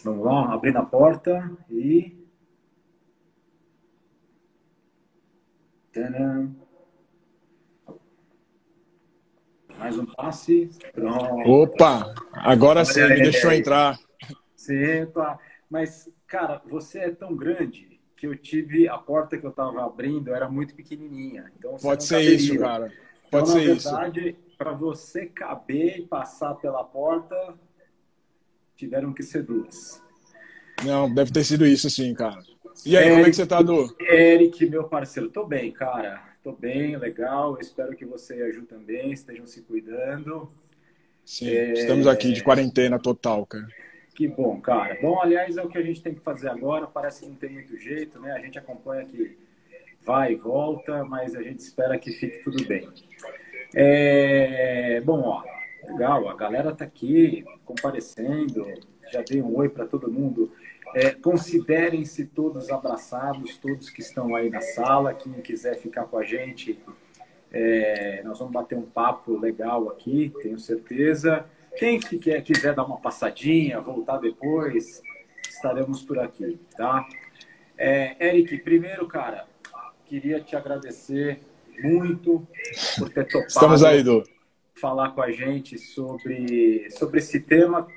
Vamos lá, abrindo a porta e... Tadã. Mais um passe. Pronto. Opa, agora Olha sim, me deixou aí. entrar. Sim, tá. Mas, cara, você é tão grande que eu tive... A porta que eu estava abrindo era muito pequenininha. Então, você Pode não ser isso, caberia. cara. Então, Pode na ser isso. verdade, para você caber e passar pela porta, tiveram que ser duas. Não, deve ter sido isso sim, cara. E aí, como é que Eric, você tá, Du? Eric, meu parceiro, tô bem, cara. Tô bem, legal. Espero que você e a Ju também estejam se cuidando. Sim, estamos aqui de quarentena total, cara. Que bom, cara. Bom, aliás, é o que a gente tem que fazer agora. Parece que não tem muito jeito, né? A gente acompanha que vai e volta, mas a gente espera que fique tudo bem. Bom, ó, legal. A galera tá aqui comparecendo. Já dei um oi para todo mundo. Considerem-se todos abraçados, todos que estão aí na sala. Quem quiser ficar com a gente, nós vamos bater um papo legal aqui, tenho certeza. Quem quiser dar uma passadinha, voltar depois, estaremos por aqui, tá? Eric, primeiro, cara, queria te agradecer muito por ter Estamos aí, topado Du. falar com a gente sobre esse tema,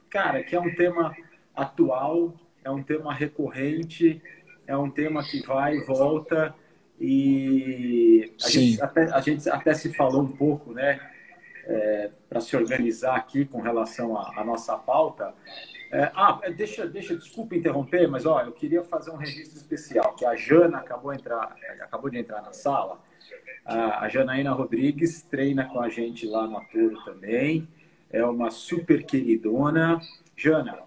cara, que é um tema atual, é um tema recorrente, é um tema que vai e volta, e Sim. a gente até se falou um pouco, né, para se organizar aqui com relação à nossa pauta. Desculpa interromper, mas ó, eu queria fazer um registro especial, que a Jana acabou de entrar na sala. A Janaína Rodrigues treina com a gente lá no Aturo também. É uma super queridona. Jana,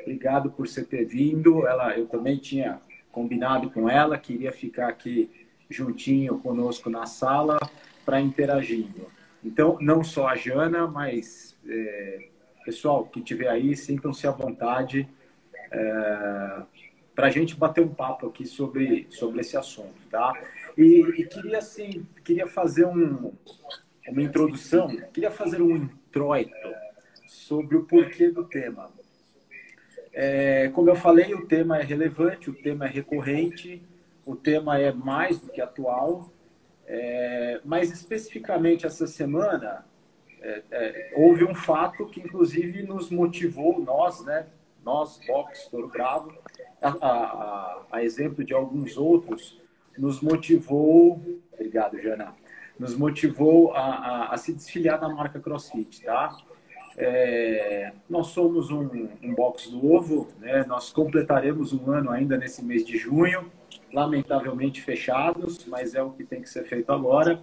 obrigado por você ter vindo. Eu também tinha combinado com ela, queria ficar aqui juntinho conosco na sala para interagindo. Então, não só a Jana, mas pessoal que estiver aí, sintam-se à vontade para a gente bater um papo aqui sobre esse assunto, tá? E queria, assim, queria fazer uma introdução, queria fazer um introito sobre o porquê do tema. Como eu falei, o tema é relevante, o tema é recorrente, o tema é mais do que atual, mas especificamente essa semana houve um fato que inclusive nos motivou, nós, Box, Toro Bravo, a exemplo de alguns outros, nos motivou, obrigado, Jana, nos motivou a se desfiliar da marca CrossFit, tá? Nós somos um box novo, né? Nós completaremos um ano ainda nesse mês de junho, lamentavelmente fechados, mas é o que tem que ser feito agora.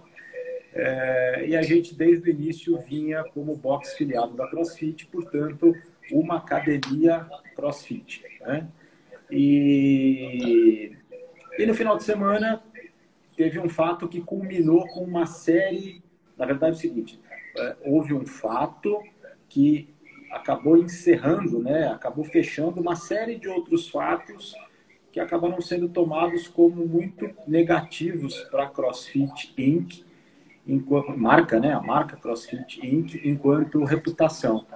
E a gente, desde o início, vinha como box filiado da CrossFit, portanto, uma academia CrossFit, né? E no final de semana, teve um fato que culminou com uma série... Na verdade, é o seguinte, houve um fato que acabou encerrando, né? Acabou fechando uma série de outros fatos que acabaram sendo tomados como muito negativos para a CrossFit Inc., enquanto marca, né? A marca CrossFit Inc., enquanto reputação.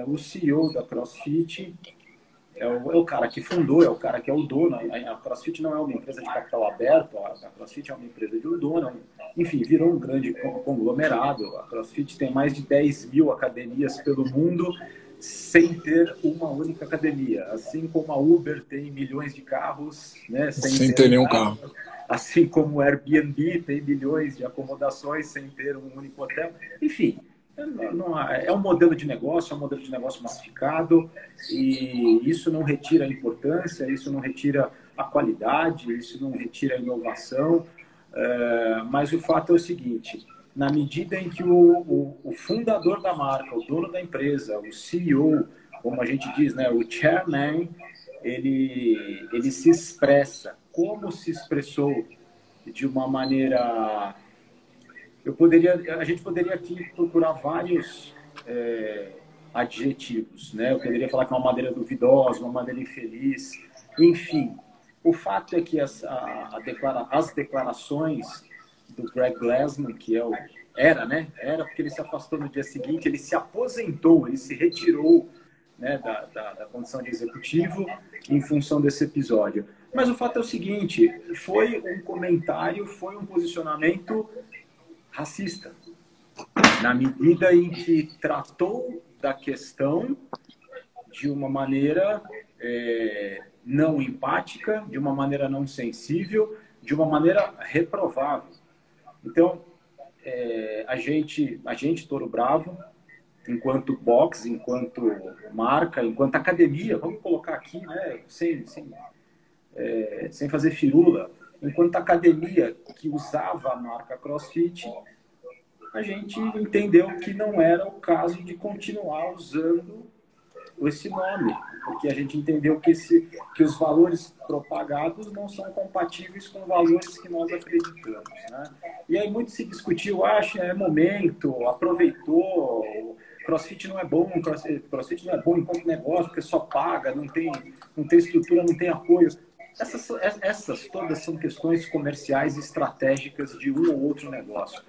O CEO da CrossFit é o cara que fundou, é o cara que é o dono. A CrossFit não é uma empresa de capital aberto, a CrossFit é uma empresa de um dono. Enfim, virou um grande conglomerado. A CrossFit tem mais de 10 mil academias pelo mundo sem ter uma única academia. Assim como a Uber tem milhões de carros, né, sem Sem ter ter um nenhum carro. carro. Assim como o Airbnb tem milhões de acomodações sem ter um único hotel. Enfim, é um modelo de negócio, é um modelo de negócio massificado, e isso não retira a importância, isso não retira a qualidade, isso não retira a inovação, mas o fato é o seguinte: na medida em que o fundador da marca, o dono da empresa, o CEO, como a gente diz, né, o chairman, ele se expressa como se expressou de uma maneira... A gente poderia aqui procurar vários adjetivos, né? Eu poderia falar que é uma maneira duvidosa, uma maneira infeliz, enfim. O fato é que as declarações do Greg Glassman, que era, né? Era porque ele se afastou no dia seguinte, ele se aposentou, ele se retirou né, da condição de executivo em função desse episódio. Mas o fato é o seguinte, foi um comentário, foi um posicionamento racista, na medida em que tratou da questão de uma maneira não empática, de uma maneira não sensível, de uma maneira reprovável. Então, a gente, Touro Bravo, enquanto box, enquanto marca, enquanto academia, vamos colocar aqui, né, sem fazer firula, enquanto academia que usava a marca CrossFit, a gente entendeu que não era o caso de continuar usando esse nome, porque a gente entendeu que os valores propagados não são compatíveis com valores que nós acreditamos, né? E aí muito se discutiu, acha, é momento, aproveitou, CrossFit não é bom, CrossFit não é bom enquanto negócio, porque só paga, não tem estrutura, não tem apoio. Essas todas são questões comerciais e estratégicas de um ou outro negócio.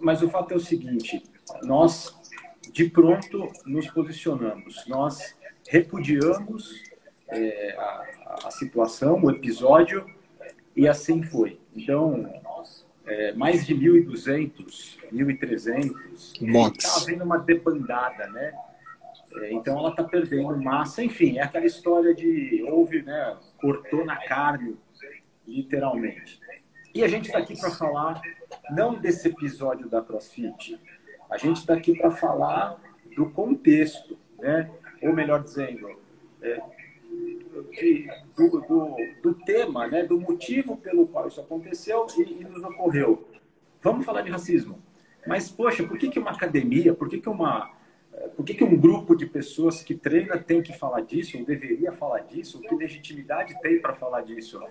Mas o fato é o seguinte, nós de pronto nos posicionamos, nós repudiamos a situação, o episódio, e assim foi. Então, mais de 1.200, 1.300, está havendo uma debandada, né? Então ela está perdendo massa, enfim, é aquela história de houve, né, cortou na carne, literalmente. E a gente está aqui para falar não desse episódio da CrossFit, a gente está aqui para falar do contexto, né? Ou melhor dizendo, do tema, né? Do motivo pelo qual isso aconteceu e nos ocorreu. Vamos falar de racismo. Mas, poxa, por que uma academia, por que um grupo de pessoas que treina tem que falar disso, ou deveria falar disso? Que legitimidade tem para falar disso?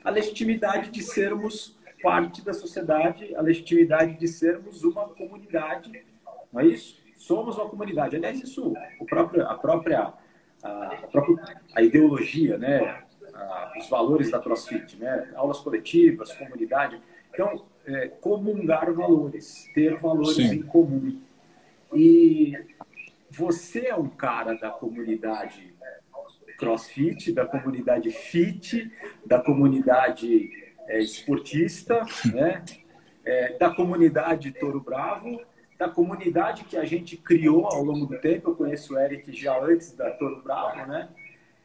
A legitimidade de sermos parte da sociedade, a legitimidade de sermos uma comunidade, não é isso? Somos uma comunidade. Aliás, isso, a ideologia, né? Os valores da CrossFit, né? Aulas coletivas, comunidade. Então, comungar valores, ter valores em comum. E você é um cara da comunidade CrossFit, da comunidade fit, da comunidade esportista, né? Da comunidade Touro Bravo, da comunidade que a gente criou ao longo do tempo. Eu conheço o Eric já antes da Touro Bravo, né?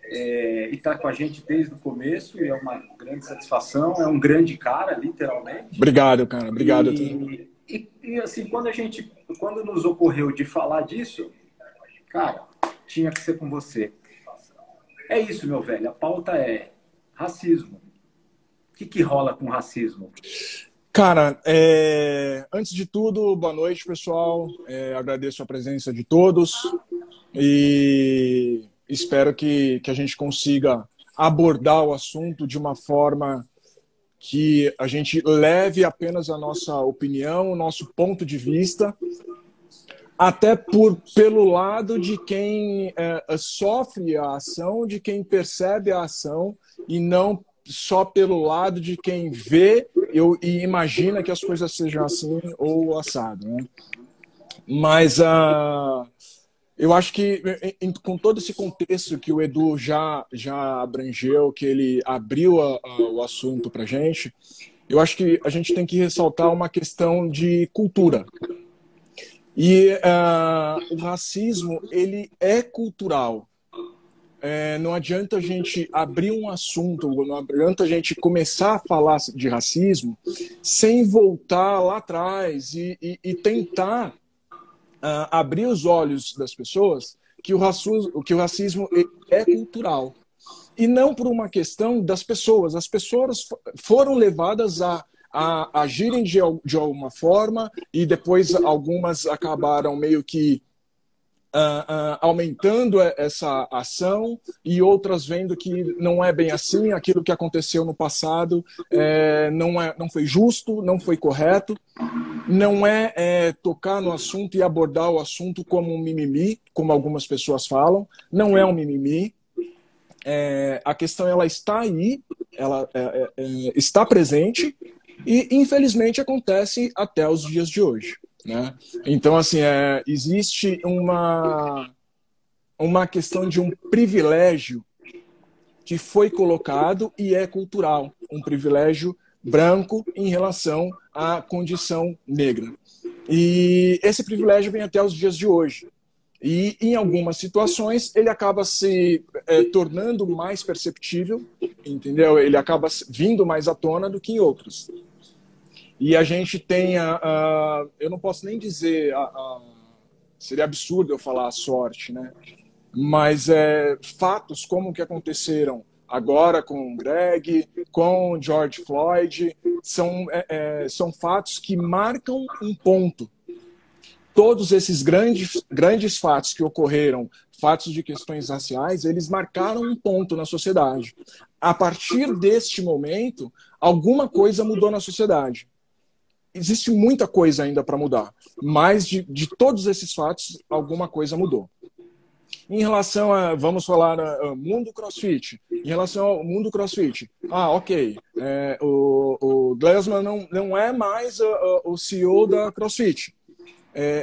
E está com a gente desde o começo, e é uma grande satisfação, é um grande cara, literalmente. Obrigado, cara, obrigado. E assim, quando nos ocorreu de falar disso, cara, tinha que ser com você. É isso, meu velho, a pauta é racismo. O que rola com racismo? Cara, antes de tudo, boa noite, pessoal. Agradeço a presença de todos e espero que a gente consiga abordar o assunto de uma forma que a gente leve apenas a nossa opinião, o nosso ponto de vista, até pelo lado de quem sofre a ação, de quem percebe a ação, e não só pelo lado de quem vê e imagina que as coisas sejam assim ou assado, né? Mas eu acho que com todo esse contexto que o Edu já abrangeu, que ele abriu o assunto para a gente, eu acho que a gente tem que ressaltar uma questão de cultura. E o racismo, ele é cultural. Não adianta a gente abrir um assunto, não adianta a gente começar a falar de racismo sem voltar lá atrás e tentar abrir os olhos das pessoas que o racismo é cultural. E não por uma questão das pessoas. As pessoas foram levadas a agirem de alguma forma e depois algumas acabaram meio que aumentando essa ação e outras vendo que não é bem assim, aquilo que aconteceu no passado não foi justo, não foi correto, não tocar no assunto e abordar o assunto como um mimimi, como algumas pessoas falam, não é um mimimi. A questão ela está aí, ela está presente e infelizmente acontece até os dias de hoje, né? Então, assim, existe uma questão de um privilégio que foi colocado e é cultural, um privilégio branco em relação à condição negra. E esse privilégio vem até os dias de hoje. E, em algumas situações, ele acaba se tornando mais perceptível, entendeu? Ele acaba vindo mais à tona do que em outros. E a gente tem eu não posso nem dizer, seria absurdo eu falar a sorte, né? Mas fatos como que aconteceram agora com o Greg, com o George Floyd, são fatos que marcam um ponto. Todos esses grandes fatos que ocorreram, fatos de questões raciais, eles marcaram um ponto na sociedade. A partir deste momento, alguma coisa mudou na sociedade. Existe muita coisa ainda para mudar, mas de todos esses fatos, alguma coisa mudou. Em relação a, vamos falar, mundo CrossFit. Em relação ao mundo CrossFit, ok, o Glassman não é mais o CEO da CrossFit.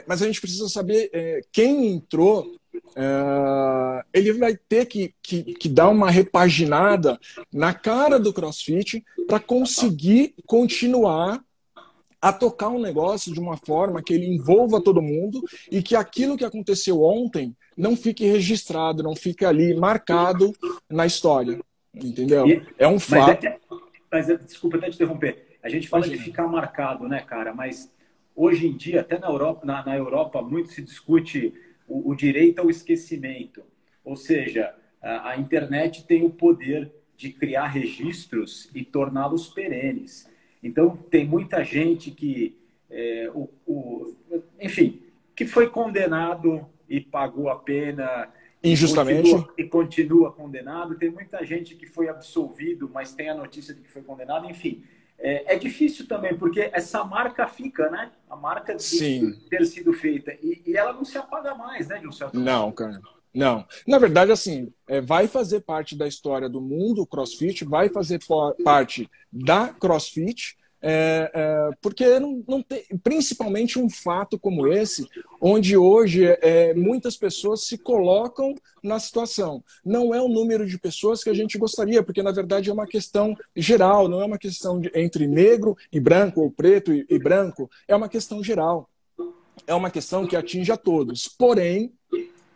Mas a gente precisa saber quem entrou, ele vai ter que dar uma repaginada na cara do CrossFit para conseguir continuar a tocar um negócio de uma forma que ele envolva todo mundo e que aquilo que aconteceu ontem não fique registrado, não fique ali marcado na história. Entendeu? É um fato. Desculpa até te interromper. A gente fala de ficar marcado, né, cara? Mas hoje em dia, até na Europa muito se discute o direito ao esquecimento. Ou seja, a internet tem o poder de criar registros e torná-los perenes. Então, tem muita gente que, enfim, que foi condenado e pagou a pena injustamente e continua condenado. Tem muita gente que foi absolvido, mas tem a notícia de que foi condenado. Enfim, é difícil também, porque essa marca fica, né? A marca de ter sido feita. E ela não se apaga mais, né, de um certo modo. Não, cara. Não. Na verdade, assim, vai fazer parte da história do mundo CrossFit, vai fazer parte da CrossFit, porque não tem, principalmente um fato como esse, onde hoje muitas pessoas se colocam na situação. Não é o número de pessoas que a gente gostaria, porque na verdade é uma questão geral, não é uma questão entre negro e branco, ou preto e branco, é uma questão geral. É uma questão que atinge a todos. Porém,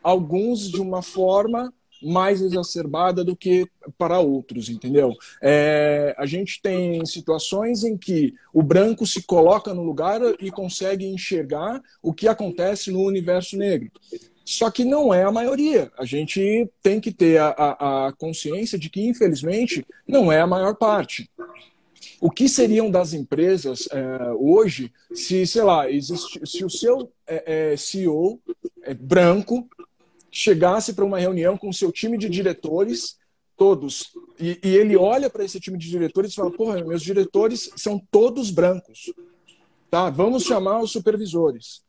alguns de uma forma mais exacerbada do que para outros, entendeu? A gente tem situações em que o branco se coloca no lugar e consegue enxergar o que acontece no universo negro. Só que não é a maioria. A gente tem que ter a consciência de que, infelizmente, não é a maior parte. O que seriam das empresas hoje se, sei lá, se o seu CEO branco chegasse para uma reunião com o seu time de diretores, todos, e ele olha para esse time de diretores e fala, porra, meus diretores são todos brancos, tá? Vamos chamar os supervisores.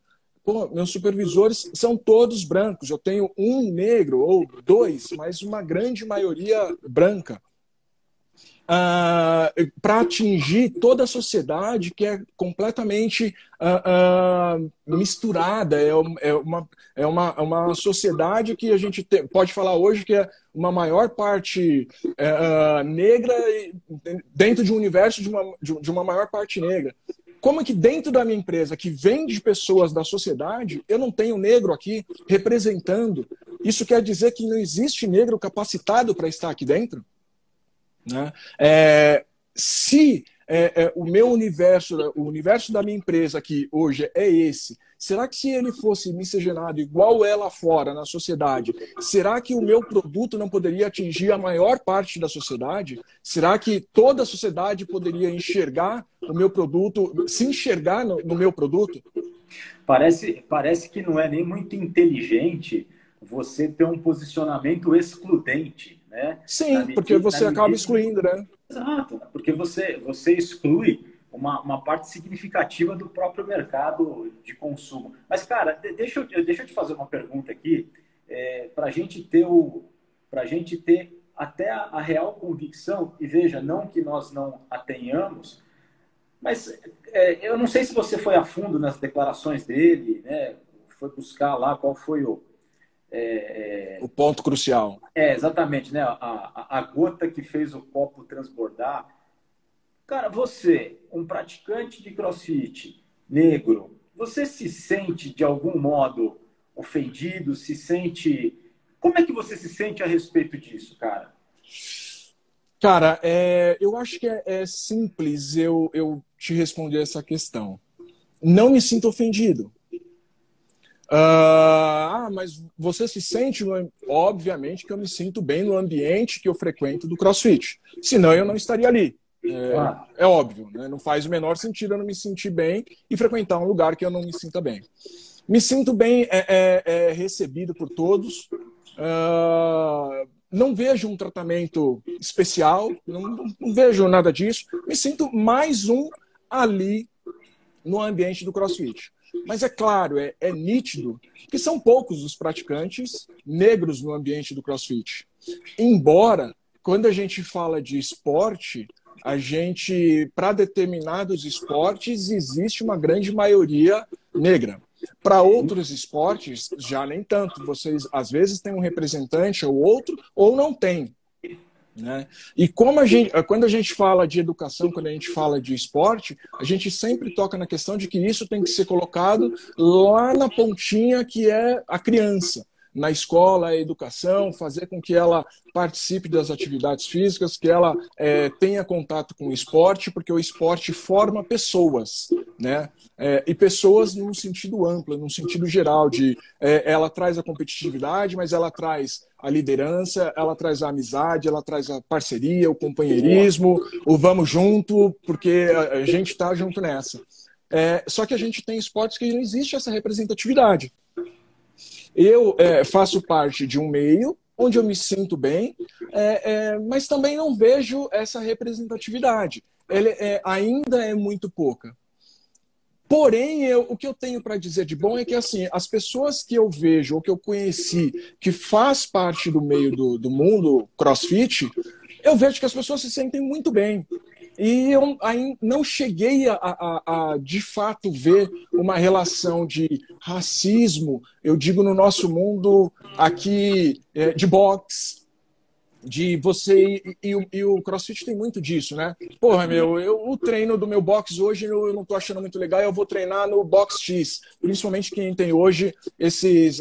Pô, meus supervisores são todos brancos, eu tenho um negro ou dois, mas uma grande maioria branca. Para atingir toda a sociedade que é completamente misturada. É uma sociedade que a gente pode falar hoje que é uma maior parte negra dentro de um universo de uma maior parte negra. Como é que dentro da minha empresa, que vem de pessoas da sociedade, eu não tenho negro aqui representando? Isso quer dizer que não existe negro capacitado para estar aqui dentro? Né? Se o meu universo, o universo da minha empresa aqui hoje é esse, será que se ele fosse miscigenado igual é lá fora na sociedade, será que o meu produto não poderia atingir a maior parte da sociedade? Será que toda a sociedade poderia enxergar o meu produto, se enxergar no meu produto? Parece que não é nem muito inteligente você ter um posicionamento excludente. Né? Sim, porque você acaba excluindo, né? Exato, porque você exclui uma parte significativa do próprio mercado de consumo. Mas, cara, deixa eu te fazer uma pergunta aqui, para a gente ter até a real convicção, e veja, não que nós não a tenhamos, mas eu não sei se você foi a fundo nas declarações dele, né? Foi buscar lá qual foi O ponto crucial. Exatamente, né? A gota que fez o copo transbordar. Cara, você, um praticante de CrossFit negro, você se sente de algum modo ofendido? Se sente... Como é que você se sente a respeito disso, cara? Cara, eu acho que é simples eu te responder essa questão. Não me sinto ofendido. Mas você se sente... Obviamente que eu me sinto bem no ambiente que eu frequento do CrossFit. Senão eu não estaria ali. É óbvio, né? Não faz o menor sentido eu não me sentir bem e frequentar um lugar que eu não me sinta bem. Me sinto bem recebido por todos. Não vejo um tratamento especial, não vejo nada disso. Me sinto mais um ali no ambiente do CrossFit. Mas é claro, é nítido que são poucos os praticantes negros no ambiente do CrossFit. Embora, quando a gente fala de esporte, para determinados esportes, existe uma grande maioria negra. Para outros esportes, já nem tanto. Vocês, às vezes, têm um representante ou outro, ou não tem. Né? E quando a gente fala de educação, quando a gente fala de esporte, a gente sempre toca na questão de que isso tem que ser colocado lá na pontinha que é a criança. Na escola, a educação, fazer com que ela participe das atividades físicas, que ela tenha contato com o esporte, porque o esporte forma pessoas, né? E pessoas num sentido amplo, num sentido geral, ela traz a competitividade, mas ela traz a liderança, ela traz a amizade, ela traz a parceria, o companheirismo, o vamos junto, porque a gente está junto nessa. Só que a gente tem esportes que não existe essa representatividade. Eu faço parte de um meio onde eu me sinto bem, mas também não vejo essa representatividade. Ainda é muito pouca. Porém, o que eu tenho para dizer de bom é que assim, as pessoas que eu vejo ou que eu conheci que faz parte do meio do mundo CrossFit, eu vejo que as pessoas se sentem muito bem. E eu ainda não cheguei a de fato ver uma relação de racismo, eu digo no nosso mundo aqui, de boxe, de você... E o CrossFit tem muito disso, né? Porra, o treino do meu box hoje eu não tô achando muito legal, eu vou treinar no box X. Principalmente quem tem hoje esses...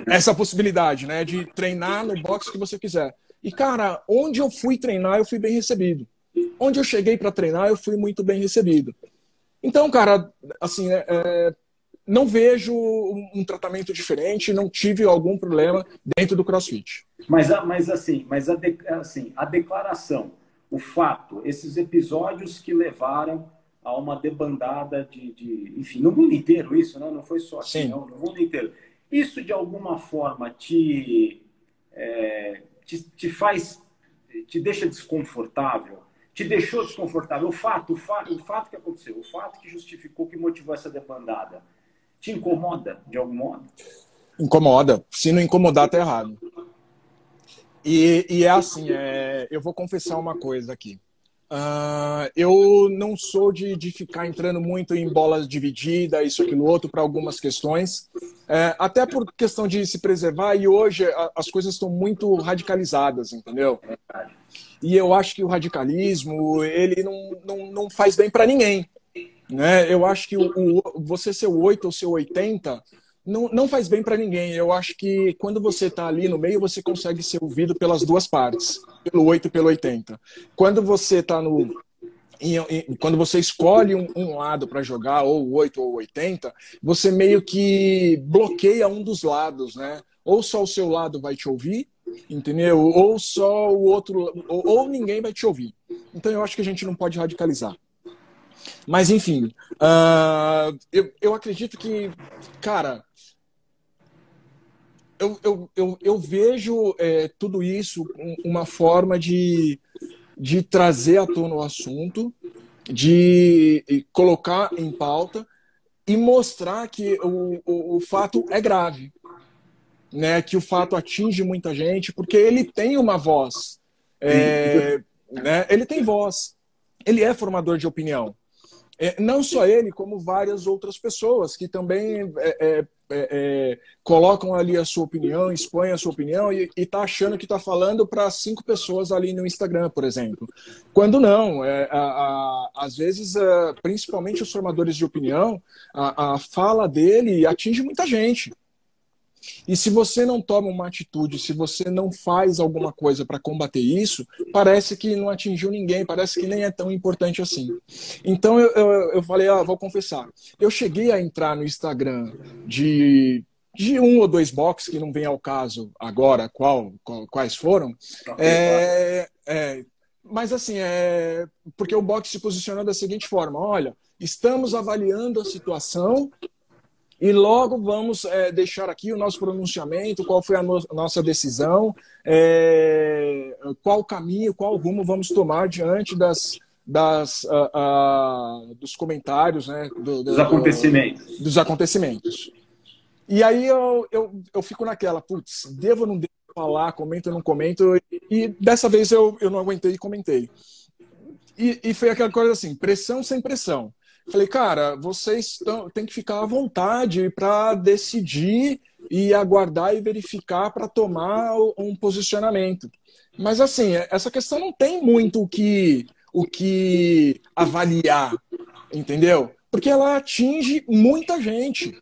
Essa possibilidade, né? De treinar no box que você quiser. E, cara, onde eu fui treinar, eu fui bem recebido. Onde eu cheguei para treinar, eu fui muito bem recebido. Então, cara, assim, não vejo um tratamento diferente, não tive algum problema dentro do CrossFit. Mas a declaração, o fato, esses episódios que levaram a uma debandada enfim, no mundo inteiro isso, né? Não foi só aqui, não, no mundo inteiro. Isso, de alguma forma, te deixa desconfortável? Te deixou desconfortável? O fato que aconteceu, o fato que justificou, que motivou essa debandada, te incomoda de algum modo? Incomoda. Se não incomodar, tá errado. E é assim, eu vou confessar uma coisa aqui. Eu não sou de ficar entrando muito em bolas divididas, isso, aquilo, outro, para algumas questões. Até por questão de se preservar, e hoje as coisas estão muito radicalizadas, entendeu? E eu acho que o radicalismo, ele não faz bem para ninguém. Né? Eu acho que você ser o 8 ou ser o 80 não faz bem para ninguém. Eu acho que quando você está ali no meio, você consegue ser ouvido pelas duas partes, pelo 8 e pelo 80. Quando você está quando você escolhe um lado para jogar, ou o 8 ou o 80, você meio que bloqueia um dos lados, né? Ou só o seu lado vai te ouvir, entendeu? Ou só o outro, ou ninguém vai te ouvir. Então eu acho que a gente não pode radicalizar. Mas, enfim, eu acredito que, cara, eu vejo tudo isso uma forma de trazer à tona o assunto, de colocar em pauta e mostrar que o fato é grave, né? Que o fato atinge muita gente, porque ele tem uma voz, né? Ele tem voz, ele é formador de opinião. Não só ele, como várias outras pessoas que também colocam ali a sua opinião, expõem a sua opinião e tá achando que está falando para 5 pessoas ali no Instagram, por exemplo. Quando não, às vezes, principalmente os formadores de opinião, a fala dele atinge muita gente. E se você não toma uma atitude, se você não faz alguma coisa para combater isso, parece que não atingiu ninguém, parece que nem é tão importante assim. Então eu falei, vou confessar. Eu cheguei a entrar no Instagram de 1 ou 2 box, que não vem ao caso agora quais foram. Mas assim, porque o box se posicionou da seguinte forma: olha, estamos avaliando a situação e logo vamos deixar aqui o nosso pronunciamento, qual foi a nossa decisão, qual caminho, qual rumo vamos tomar diante dos comentários, né, dos acontecimentos. E aí eu fico naquela, putz, devo ou não devo falar, comento ou não comento, e dessa vez eu não aguentei e comentei. E foi aquela coisa assim, pressão sem pressão. Falei, cara, vocês têm que ficar à vontade para decidir e aguardar e verificar para tomar um posicionamento. Mas, assim, essa questão não tem muito o que avaliar, entendeu? Porque ela atinge muita gente.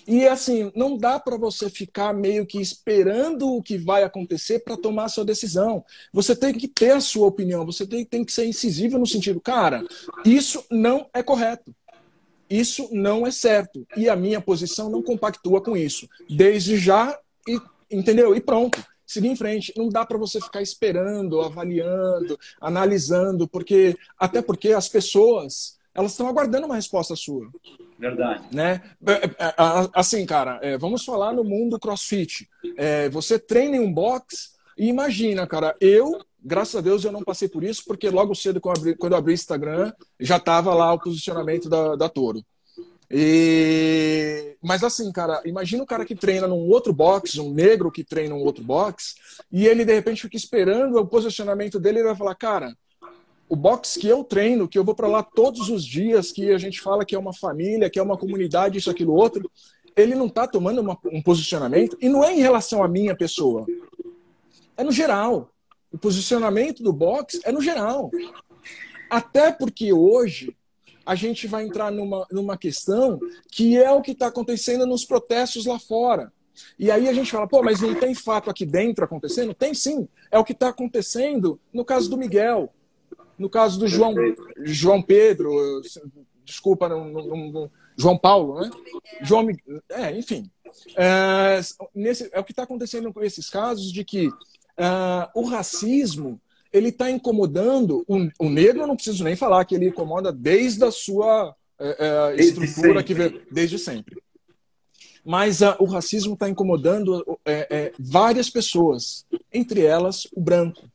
E, assim, não dá para você ficar meio que esperando o que vai acontecer para tomar a sua decisão. Você tem que ter a sua opinião, você tem que ser incisivo no sentido, cara, isso não é correto. Isso não é certo. E a minha posição não compactua com isso. Desde já, entendeu? E pronto. Seguir em frente. Não dá para você ficar esperando, avaliando, analisando, até porque as pessoas, elas estão aguardando uma resposta sua. Verdade. Né? Assim, cara, vamos falar no mundo CrossFit. Você treina em um box e imagina, cara, graças a Deus, eu não passei por isso, porque logo cedo, quando eu abri o Instagram, já estava lá o posicionamento da Toro. Mas assim, cara, imagina o cara que treina num outro box, um negro que treina num outro box, e ele de repente fica esperando o posicionamento dele e vai falar, cara, o box que eu treino, que eu vou para lá todos os dias, que a gente fala que é uma família, que é uma comunidade, isso, aquilo, outro, ele não está tomando um posicionamento, e não é em relação à minha pessoa, é no geral. O posicionamento do box é no geral. Até porque hoje a gente vai entrar numa questão que é o que está acontecendo nos protestos lá fora. E aí a gente fala, pô, mas não tem fato aqui dentro acontecendo? Tem sim. É o que está acontecendo no caso do Miguel. No caso do João Pedro, desculpa, João Paulo, né? Enfim. É o que está acontecendo com esses casos de que o racismo ele está incomodando o negro, eu não preciso nem falar que ele incomoda desde a sua estrutura, desde sempre. Mas o racismo está incomodando várias pessoas, entre elas o branco.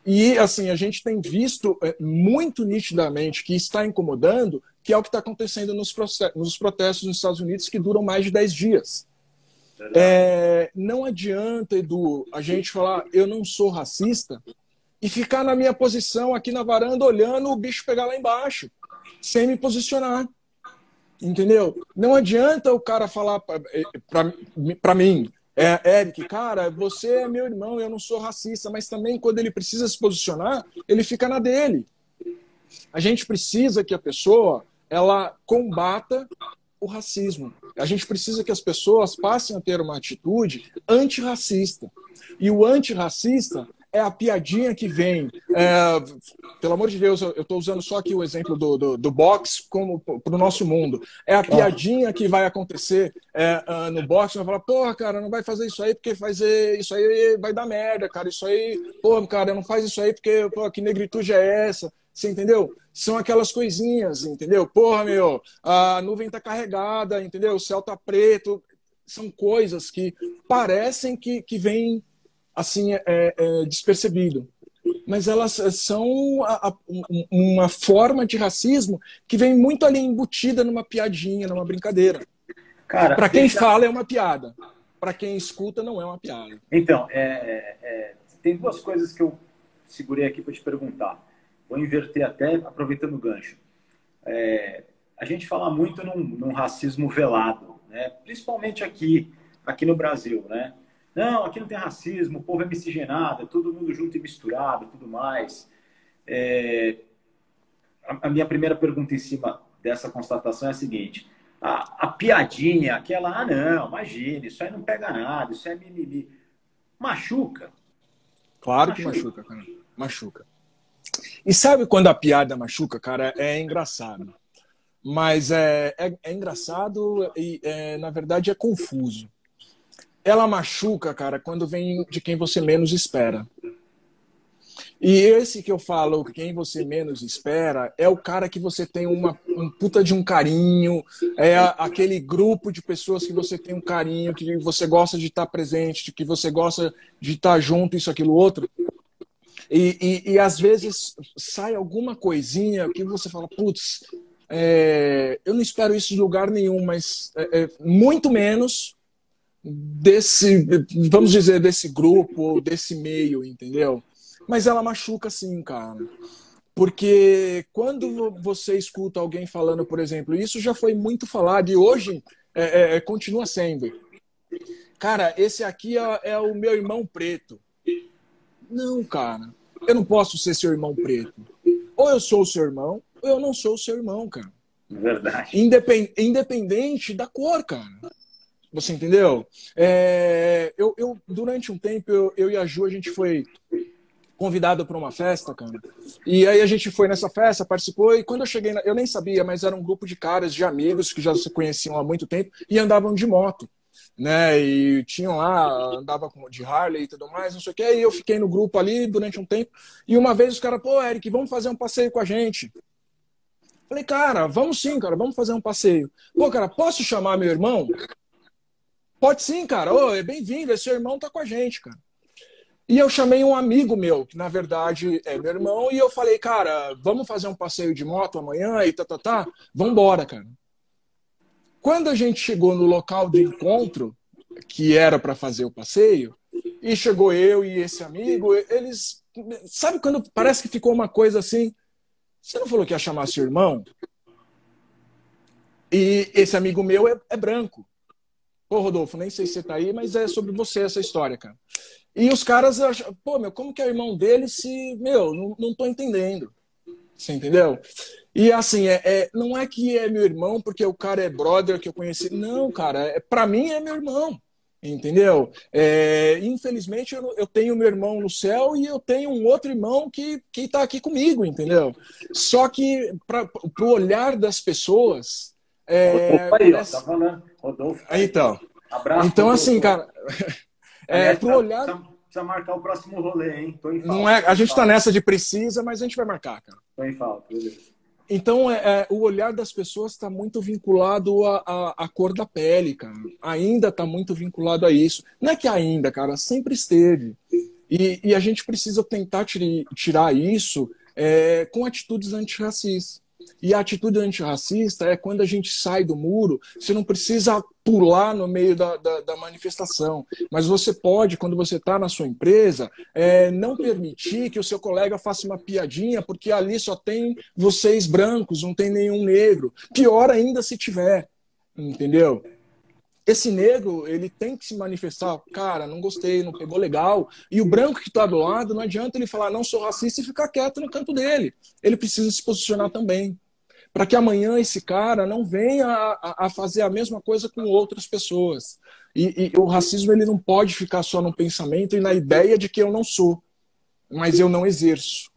E, assim, a gente tem visto muito nitidamente que está incomodando, que é o que está acontecendo nos protestos nos Estados Unidos, que duram mais de 10 dias. Não adianta, Edu, a gente falar, eu não sou racista, e ficar na minha posição aqui na varanda, olhando o bicho pegar lá embaixo, sem me posicionar. Entendeu? Não adianta o cara falar para mim, Eric, cara, você é meu irmão, eu não sou racista, mas também quando ele precisa se posicionar, ele fica na dele. A gente precisa que a pessoa ela combata o racismo. A gente precisa que as pessoas passem a ter uma atitude antirracista. E o antirracista é a piadinha que vem. Pelo amor de Deus, eu estou usando só aqui o exemplo do boxe para o nosso mundo. É a piadinha que vai acontecer no boxe. Vai falar, porra, cara, não vai fazer isso aí porque fazer isso aí vai dar merda, cara. Isso aí, porra, cara, não faz isso aí porque, pô, que negritude é essa? Você entendeu? São aquelas coisinhas, entendeu? Porra, meu, a nuvem tá carregada, entendeu? O céu tá preto. São coisas que parecem que vêm assim, despercebido. Mas elas são uma forma de racismo que vem muito ali embutida numa piadinha, numa brincadeira. Para quem fala é uma piada. Para quem escuta não é uma piada. Então, tem duas coisas que eu segurei aqui para te perguntar. Vou inverter até, aproveitando o gancho. A gente fala muito num racismo velado, né? Principalmente aqui no Brasil, né? Não, aqui não tem racismo, o povo é miscigenado, é todo mundo junto e misturado, tudo mais. A minha primeira pergunta em cima dessa constatação é a seguinte: a piadinha, aquela, não, imagine, isso aí não pega nada, isso é mimimi. Machuca? Claro que machuca, cara. Machuca. E sabe quando a piada machuca, cara? É engraçado. Mas é engraçado e, na verdade, é confuso. Ela machuca, cara, quando vem de quem você menos espera. E esse que eu falo, quem você menos espera, é o cara que você tem um puta de um carinho, é aquele grupo de pessoas que você tem um carinho, que você gosta de estar presente, que você gosta de estar junto, isso, aquilo, outro. E às vezes sai alguma coisinha que você fala, putz, eu não espero isso de lugar nenhum, mas muito menos desse, vamos dizer, desse grupo, desse meio, entendeu? Mas ela machuca sim, cara. Porque quando você escuta alguém falando, por exemplo, isso já foi muito falado e hoje continua sendo. Cara, esse aqui é o meu irmão preto. Não, cara. Eu não posso ser seu irmão preto. Ou eu sou o seu irmão, ou eu não sou o seu irmão, cara. Verdade. Independente da cor, cara. Você entendeu? Durante um tempo, eu e a Ju, a gente foi convidado para uma festa, cara. E aí a gente foi nessa festa, participou, e quando eu cheguei, eu nem sabia, mas era um grupo de caras, de amigos que já se conheciam há muito tempo e andavam de moto, né? E tinham lá, andava de Harley e tudo mais, não sei o quê, e eu fiquei no grupo ali durante um tempo, e uma vez os caras, pô, Eric, vamos fazer um passeio com a gente. Falei, cara, vamos sim, cara, vamos fazer um passeio. Pô, cara, posso chamar meu irmão? Pode sim, cara. Ô, é bem-vindo, esse seu irmão tá com a gente, cara. E eu chamei um amigo meu, que na verdade é meu irmão, e eu falei, cara, vamos fazer um passeio de moto amanhã e tá. Vambora, cara. Quando a gente chegou no local de encontro, que era para fazer o passeio, e chegou eu e esse amigo, eles... Sabe quando parece que ficou uma coisa assim? Você não falou que ia chamar seu irmão? E esse amigo meu é branco. Ô, Rodolfo, nem sei se você tá aí, mas é sobre você essa história, cara. E os caras acham, pô, meu, como que é o irmão dele se, meu, não tô entendendo. Você entendeu? E assim, não é que é meu irmão porque o cara é brother que eu conheci. Não, cara, pra mim é meu irmão. Entendeu? Infelizmente eu tenho meu irmão no céu e eu tenho um outro irmão que tá aqui comigo, entendeu? Só que pro olhar das pessoas. Rodolfo aí, ó, tá falando. Rodolfo. Tá aí. Então. Abraço. Então, Rodolfo. assim, cara. Aliás, Pro olhar. Precisa marcar o próximo rolê, hein? Tô em falta. Não a gente tá nessa de precisa, mas a gente vai marcar, cara. Tô em falta, beleza. Então, o olhar das pessoas está muito vinculado à cor da pele, cara. Ainda está muito vinculado a isso. Não é que ainda, cara, sempre esteve. E a gente precisa tentar tirar isso com atitudes antirracistas. E a atitude antirracista é quando a gente sai do muro, você não precisa pular no meio da manifestação, mas você pode, quando você está na sua empresa, não permitir que o seu colega faça uma piadinha, porque ali só tem vocês brancos, não tem nenhum negro. Pior ainda se tiver, entendeu? Esse negro, ele tem que se manifestar, cara, não gostei, não pegou legal. E o branco que está do lado, não adianta ele falar, não sou racista e ficar quieto no canto dele. Ele precisa se posicionar também. Para que amanhã esse cara não venha a fazer a mesma coisa com outras pessoas. E o racismo, ele não pode ficar só no pensamento e na ideia de que eu não sou, mas eu não exerço.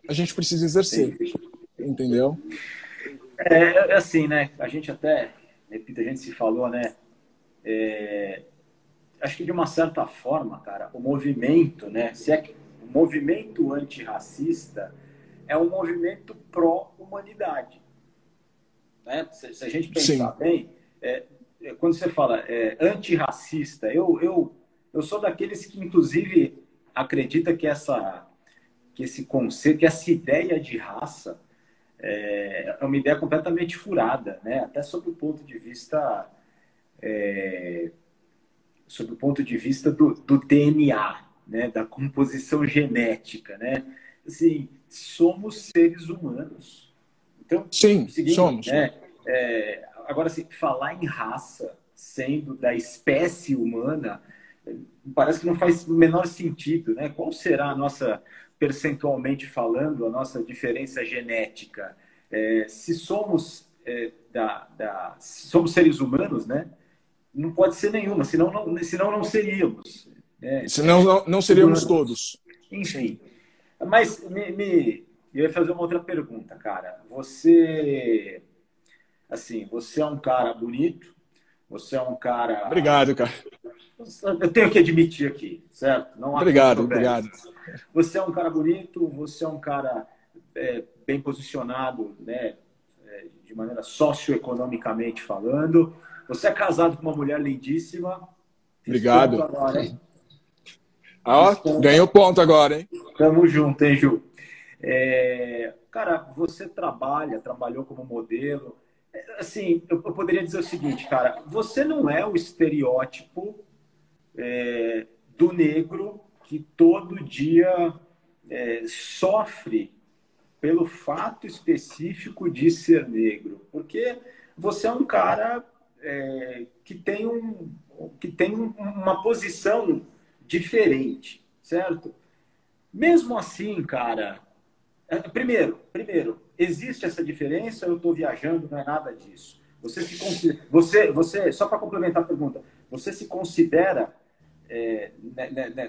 A gente precisa exercer, entendeu? Assim, né? A gente até, repito, a gente se falou, né? Acho que de uma certa forma, cara, o movimento, né? Se é que o movimento antirracista é um movimento pró-humanidade, né? Se a gente pensar Sim. bem, quando você fala antirracista, eu sou daqueles que, inclusive, acredita que esse conceito, que essa ideia de raça é uma ideia completamente furada, né? Até sob o ponto de vista do DNA, né? Da composição genética, né? Assim, somos seres humanos. Então, Sim, seguinte, somos. né? Agora, assim, falar em raça, sendo da espécie humana, parece que não faz o menor sentido, né? Qual será a nossa, percentualmente falando, a nossa diferença genética? Se somos, se somos seres humanos, né? Não pode ser nenhuma, senão não seríamos. Né? Senão não seríamos todos. Enfim. Sim. Mas eu ia fazer uma outra pergunta, cara. Você, assim, você é um cara bonito, você é um cara... Obrigado, cara. Eu tenho que admitir aqui, certo? Não há obrigado. Você é um cara bonito, você é um cara bem posicionado, né? De maneira socioeconomicamente falando. Você é casado com uma mulher lindíssima. Obrigado. Agora, hein? Ganhou ponto agora, hein? Tamo junto, hein, Ju? Cara, você trabalhou como modelo. Assim, eu poderia dizer o seguinte, cara, você não é o estereótipo do negro que todo dia sofre pelo fato específico de ser negro. Porque você é um cara que tem uma posição diferente, certo? Mesmo assim, cara, primeiro, existe essa diferença? Eu estou viajando, não é nada disso. Você só para complementar a pergunta, você se considera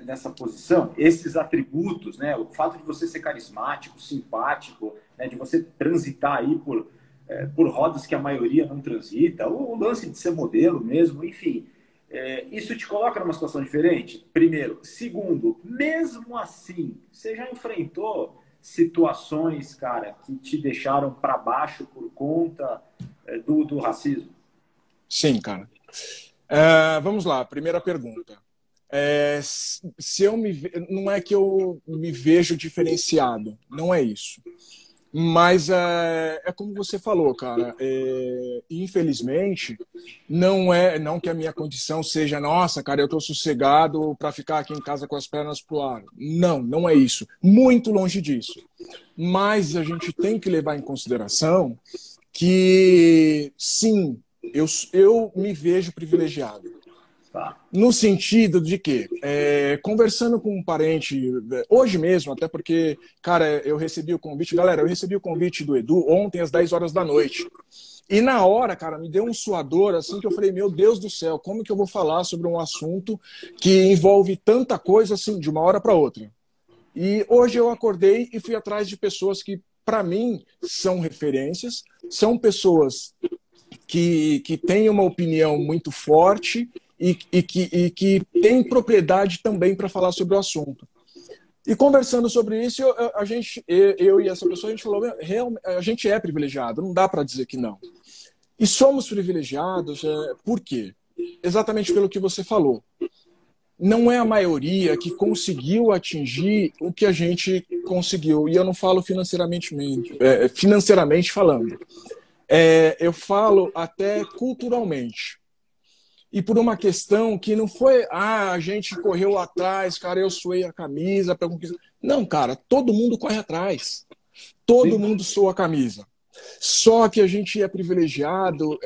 nessa posição, esses atributos, né? O fato de você ser carismático, simpático, né? De você transitar aí por rodas que a maioria não transita, o lance de ser modelo mesmo, enfim, isso te coloca numa situação diferente? Primeiro. Segundo, mesmo assim, você já enfrentou situações, cara, que te deixaram para baixo por conta do racismo? Sim, cara. Vamos lá, primeira pergunta. Se eu não é que eu me vejo diferenciado, não é isso. Mas é como você falou, cara. Infelizmente, não que a minha condição seja, nossa, cara, eu tô sossegado para ficar aqui em casa com as pernas pro ar. Não é isso. Muito longe disso. Mas a gente tem que levar em consideração que, sim, eu me vejo privilegiado. No sentido de que, conversando com um parente, hoje mesmo, até porque, cara, eu recebi o convite, galera, eu recebi o convite do Edu ontem às 10 horas da noite. E na hora, cara, me deu um suador, assim, que eu falei, meu Deus do céu, como que eu vou falar sobre um assunto que envolve tanta coisa, assim, de uma hora para outra? E hoje eu acordei e fui atrás de pessoas que, para mim, são referências, são pessoas que têm uma opinião muito forte e que tem propriedade também para falar sobre o assunto. E conversando sobre isso, eu e essa pessoa, a gente falou, a gente é privilegiado, não dá para dizer que não. E somos privilegiados, por quê? Exatamente pelo que você falou. Não é a maioria que conseguiu atingir o que a gente conseguiu. E eu não falo financeiramente falando. Eu falo até culturalmente. E por uma questão que não foi, a gente correu atrás, cara, eu suei a camisa para conquistar. Não, cara, todo mundo corre atrás. Todo mundo sua a camisa. Só que a gente é privilegiado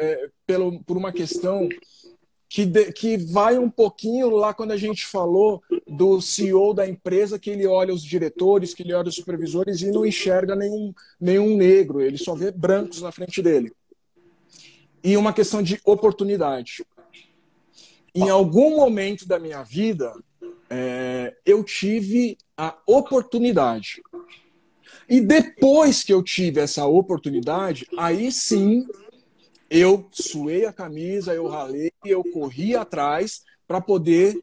por uma questão que vai um pouquinho lá quando a gente falou do CEO da empresa, que ele olha os diretores, que ele olha os supervisores e não enxerga nenhum negro, ele só vê brancos na frente dele. E uma questão de oportunidade. Em algum momento da minha vida, eu tive a oportunidade. E depois que eu tive essa oportunidade, aí sim eu suei a camisa, eu ralei, eu corri atrás para poder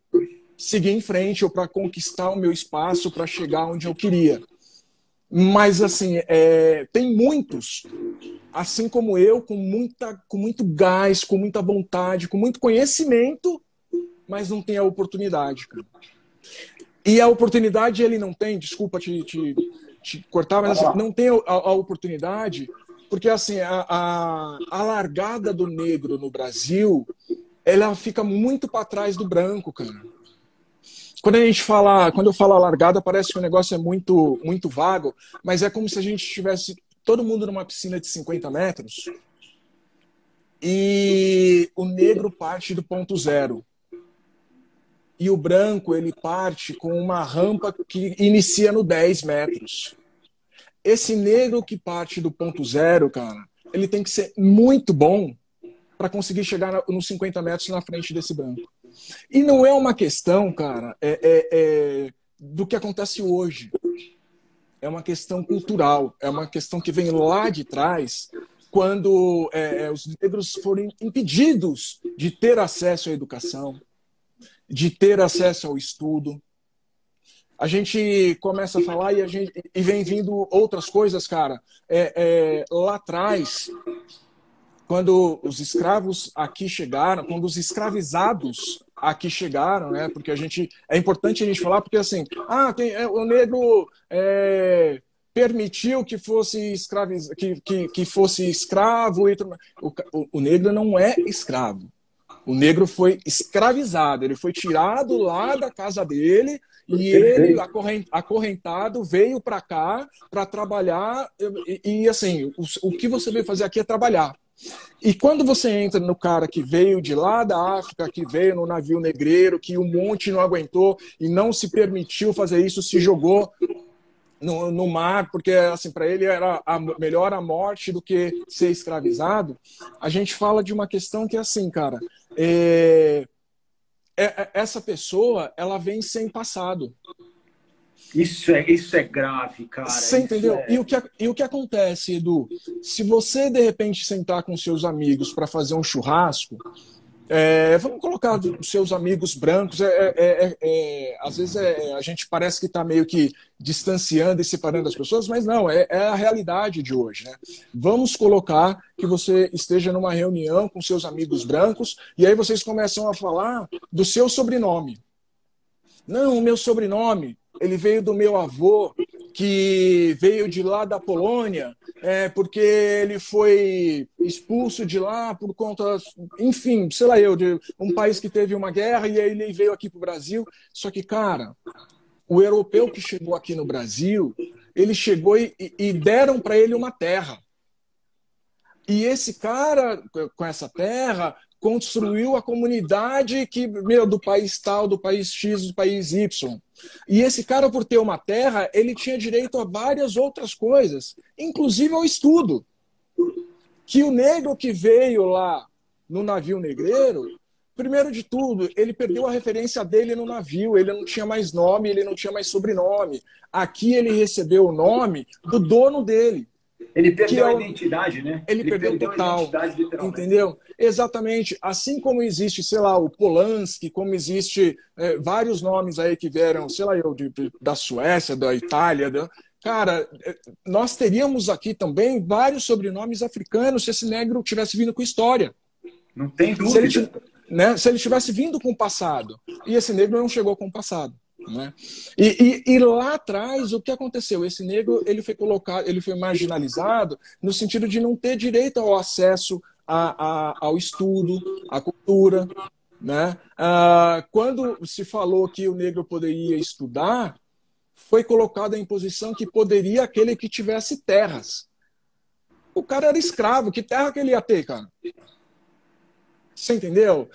seguir em frente ou para conquistar o meu espaço, para chegar onde eu queria. Mas, assim, tem muitos, assim como eu, com muito gás, com muita vontade, com muito conhecimento, mas não tem a oportunidade, cara. E a oportunidade ele não tem, desculpa te cortar, mas assim, não tem a oportunidade, porque assim, a largada do negro no Brasil, ela fica muito para trás do branco, cara. Quando eu falo largada, parece que o negócio é muito, muito vago, mas é como se a gente tivesse todo mundo numa piscina de 50 metros e o negro parte do ponto zero. E o branco, ele parte com uma rampa que inicia no 10 metros. Esse negro que parte do ponto zero, cara, ele tem que ser muito bom para conseguir chegar nos 50 metros na frente desse branco. E não é uma questão, cara, do que acontece hoje. É uma questão cultural, é uma questão que vem lá de trás, quando os negros foram impedidos de ter acesso à educação, de ter acesso ao estudo. A gente começa a falar e vem vindo outras coisas, cara. Lá atrás, quando os escravos aqui chegaram, quando os escravizados aqui chegaram, né? Porque é importante a gente falar, porque assim, o negro permitiu que fosse que fosse escravo. O negro não é escravo. O negro foi escravizado, ele foi tirado lá da casa dele e ele, acorrentado, veio para cá para trabalhar. E assim, o que você veio fazer aqui é trabalhar. E quando você entra no cara que veio de lá da África, que veio no navio negreiro, que o monte não aguentou e não se permitiu fazer isso, se jogou no mar, porque assim, para ele era melhor a morte do que ser escravizado, a gente fala de uma questão que é assim, cara, essa pessoa, ela vem sem passado. Isso é grave, cara. Você entendeu? E o que acontece, Edu? Se você, de repente, sentar com seus amigos para fazer um churrasco, vamos colocar os seus amigos brancos, às vezes a gente parece que está meio que distanciando e separando as pessoas, mas não, é a realidade de hoje, né? Vamos colocar que você esteja numa reunião com seus amigos brancos e aí vocês começam a falar do seu sobrenome. Não, o meu sobrenome, ele veio do meu avô, que veio de lá da Polônia, porque ele foi expulso de lá por conta, enfim, sei lá de um país que teve uma guerra e aí ele veio aqui para o Brasil. Só que, cara, o europeu que chegou aqui no Brasil, ele chegou e deram para ele uma terra. E esse cara, com essa terra, construiu a comunidade do país tal, do país X, do país Y. E esse cara, por ter uma terra, ele tinha direito a várias outras coisas, inclusive ao estudo. Que o negro que veio lá no navio negreiro, primeiro de tudo, ele perdeu a referência dele no navio, ele não tinha mais nome, ele não tinha mais sobrenome. Aqui ele recebeu o nome do dono dele. Ele perdeu a identidade, né? Ele perdeu total, entendeu? Exatamente. Assim como existe, sei lá, o Polanski, como existe vários nomes aí que vieram, sei lá, da Suécia, da Itália. Cara, nós teríamos aqui também vários sobrenomes africanos se esse negro tivesse vindo com história. Não tem dúvida. Se ele tivesse vindo com o passado. E esse negro não chegou com o passado. Né? E lá atrás, o que aconteceu? Esse negro ele foi colocado, ele foi marginalizado no sentido de não ter direito ao acesso ao estudo, à cultura. Né? Quando se falou que o negro poderia estudar, foi colocado a imposição que poderia aquele que tivesse terras. O cara era escravo, que terra que ele ia ter, cara? Você entendeu?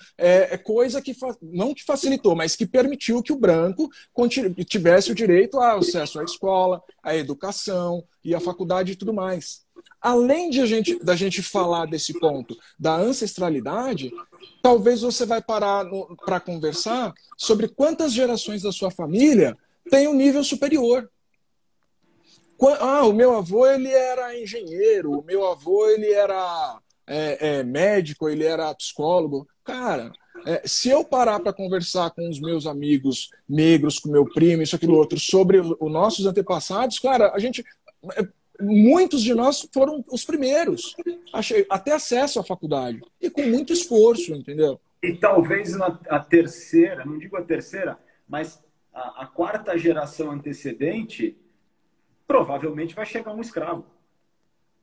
Coisa que não que facilitou, mas que permitiu que o branco tivesse o direito ao acesso à escola, à educação e à faculdade e tudo mais. Além da gente falar desse ponto da ancestralidade, talvez você vai parar para conversar sobre quantas gerações da sua família têm um nível superior. O meu avô ele era engenheiro, o meu avô ele era médico, ele era psicólogo. Cara, se eu parar para conversar com os meus amigos negros, com meu primo, isso, aquilo, outro, sobre os nossos antepassados, cara, muitos de nós foram os primeiros a ter acesso à faculdade. E com muito esforço, entendeu? E talvez a terceira, não digo a terceira, mas a quarta geração antecedente provavelmente vai chegar um escravo.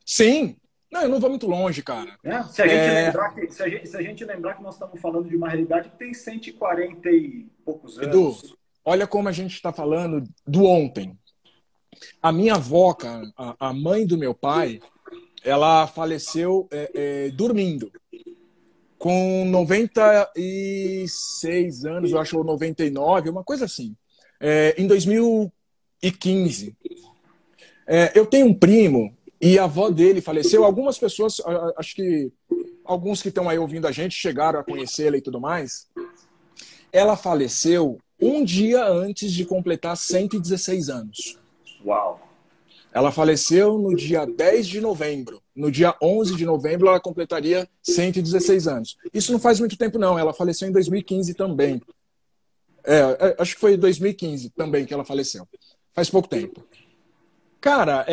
Sim. Não, eu não vou muito longe, cara. Se a gente lembrar que nós estamos falando de uma realidade que tem 140 e poucos anos. Edu, olha como a gente está falando do ontem. A minha avó, cara, a mãe do meu pai, ela faleceu dormindo. com 96 anos, eu acho, ou 99, uma coisa assim, em 2015. Eu tenho um primo e a avó dele faleceu. Algumas pessoas, acho que alguns que estão aí ouvindo a gente chegaram a conhecê-la e tudo mais. Ela faleceu um dia antes de completar 116 anos. Uau! Ela faleceu no dia 10 de novembro. No dia 11 de novembro, ela completaria 116 anos. Isso não faz muito tempo, não. Ela faleceu em 2015 também. Acho que foi em 2015 também que ela faleceu. Faz pouco tempo. Cara,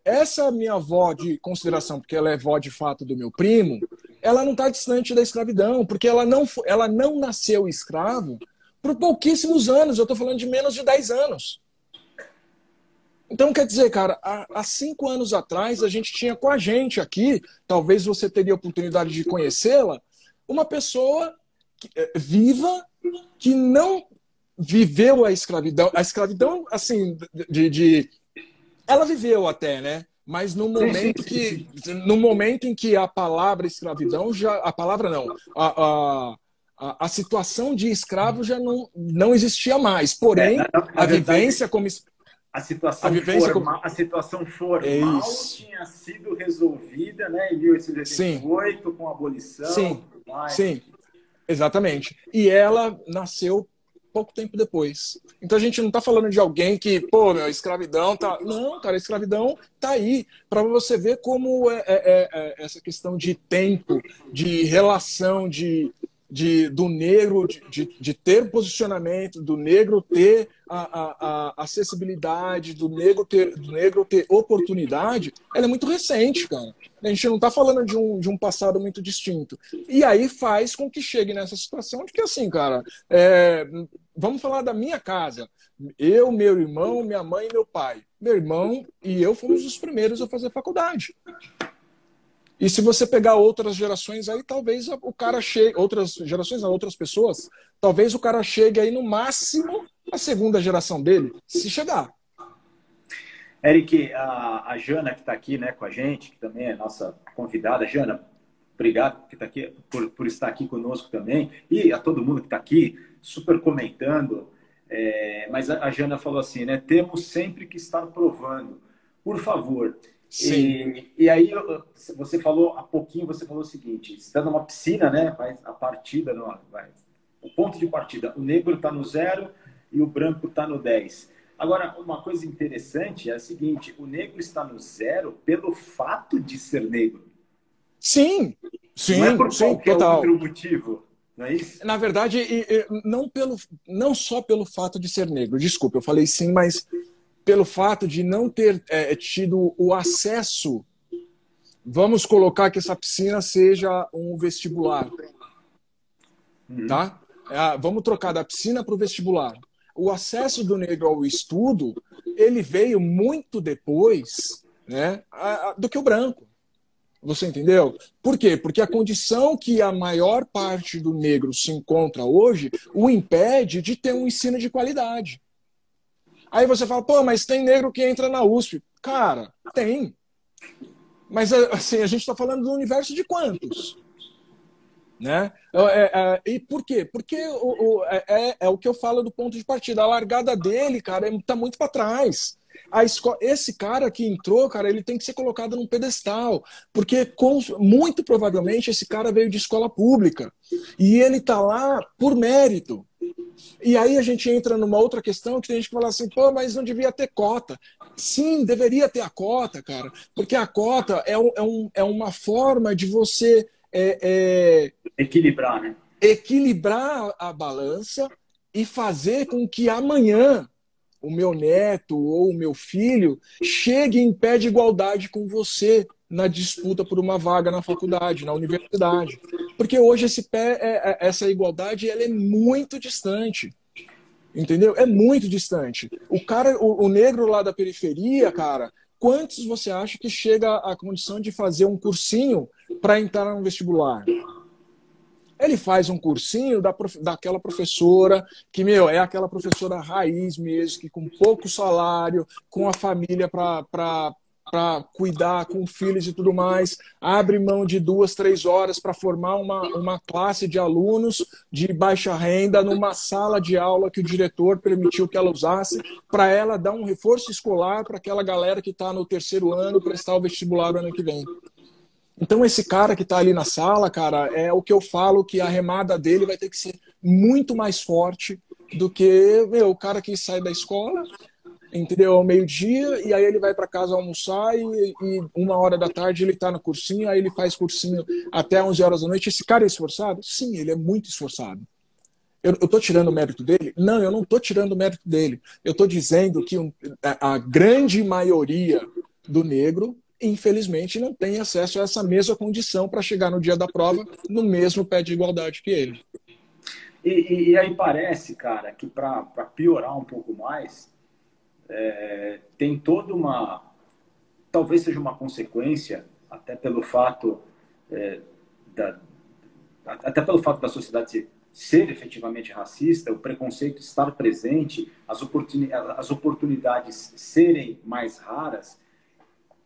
essa minha avó de consideração, porque ela é vó de fato do meu primo, ela não está distante da escravidão, porque ela não nasceu escravo por pouquíssimos anos. Eu estou falando de menos de 10 anos. Então, quer dizer, cara, há 5 anos atrás, a gente tinha com a gente aqui, talvez você teria a oportunidade de conhecê-la, uma pessoa viva que não viveu a escravidão. A escravidão, assim, ela viveu até, né? Mas no momento em que a palavra escravidão já... A palavra não. A situação de escravo já não existia mais. Porém, a vivência como... A situação formal tinha sido resolvida, né, em 1888 com a abolição. Sim, sim, exatamente. E ela nasceu pouco tempo depois. Então a gente não está falando de alguém que, pô, a escravidão tá... Não, cara, a escravidão tá aí. Para você ver como essa questão de tempo, de relação, do negro, de ter posicionamento, do negro ter a acessibilidade, do negro ter oportunidade, ela é muito recente, cara. A gente não está falando de um passado muito distinto. E aí faz com que chegue nessa situação de que, assim, cara, vamos falar da minha casa. Eu, meu irmão, minha mãe e meu pai. Meu irmão e eu fomos os primeiros a fazer faculdade. E se você pegar outras gerações aí, talvez o cara chegue... Outras gerações, não, outras pessoas, talvez o cara chegue aí no máximo a segunda geração dele, se chegar. Eric, a Jana que está aqui, né, com a gente, que também é nossa convidada. Jana, obrigado por estar aqui conosco também. E a todo mundo que está aqui, super comentando. Mas a Jana falou assim, né? Temos sempre que estar provando. Por favor... Sim. E aí, você falou há pouquinho, você falou o seguinte, você está numa piscina, né? A partida, o ponto de partida, o negro está no 0 e o branco está no 10. Agora, uma coisa interessante é a seguinte, o negro está no 0 pelo fato de ser negro. Sim, sim, não é por qualquer total. Outro motivo, não é isso? Na verdade, não só pelo fato de ser negro, desculpa, eu falei sim, mas... pelo fato de não ter tido o acesso, vamos colocar que essa piscina seja um vestibular, tá? Vamos trocar da piscina para o vestibular. O acesso do negro ao estudo, ele veio muito depois, né, do que o branco. Você entendeu? Por quê? Porque a condição que a maior parte do negro se encontra hoje o impede de ter um ensino de qualidade. Aí você fala, pô, mas tem negro que entra na USP. Cara, tem. Mas assim, a gente está falando do universo de quantos? Né? E por quê? Porque é o que eu falo do ponto de partida. A largada dele, cara, está muito para trás. Esse cara que entrou, cara, ele tem que ser colocado num pedestal. Porque muito provavelmente esse cara veio de escola pública. E ele está lá por mérito. E aí a gente entra numa outra questão que tem gente que fala assim, pô, mas não devia ter cota. Sim, deveria ter a cota, cara, porque a cota é uma forma de você equilibrar, né? Equilibrar a balança e fazer com que amanhã o meu neto ou o meu filho chegue em pé de igualdade com você na disputa por uma vaga na faculdade, na universidade. Porque hoje essa igualdade ela é muito distante. Entendeu? É muito distante. O negro lá da periferia, cara, quantos você acha que chega à condição de fazer um cursinho para entrar no vestibular? Ele faz um cursinho daquela professora que, é aquela professora raiz mesmo, que com pouco salário, com a família para para cuidar com filhos e tudo mais, abre mão de 2, 3 horas para formar uma classe de alunos de baixa renda numa sala de aula que o diretor permitiu que ela usasse, para ela dar um reforço escolar para aquela galera que está no terceiro ano prestar o vestibular o ano que vem. Então esse cara que está ali na sala, cara, é o que eu falo, que a remada dele vai ter que ser muito mais forte do que o cara que sai da escola, entendeu? Ao meio-dia, e aí ele vai para casa almoçar e 1 hora da tarde ele está no cursinho, aí ele faz cursinho até 11 horas da noite. Esse cara é esforçado? Sim, ele é muito esforçado. Eu estou tirando o mérito dele? Não, eu não estou tirando o mérito dele. Eu estou dizendo que a grande maioria do negro, infelizmente, não tem acesso a essa mesma condição para chegar no dia da prova no mesmo pé de igualdade que ele. E aí parece, cara, que para piorar um pouco mais, tem toda uma... Talvez seja uma consequência, até pelo fato da sociedade ser efetivamente racista, o preconceito estar presente, as oportunidades serem mais raras.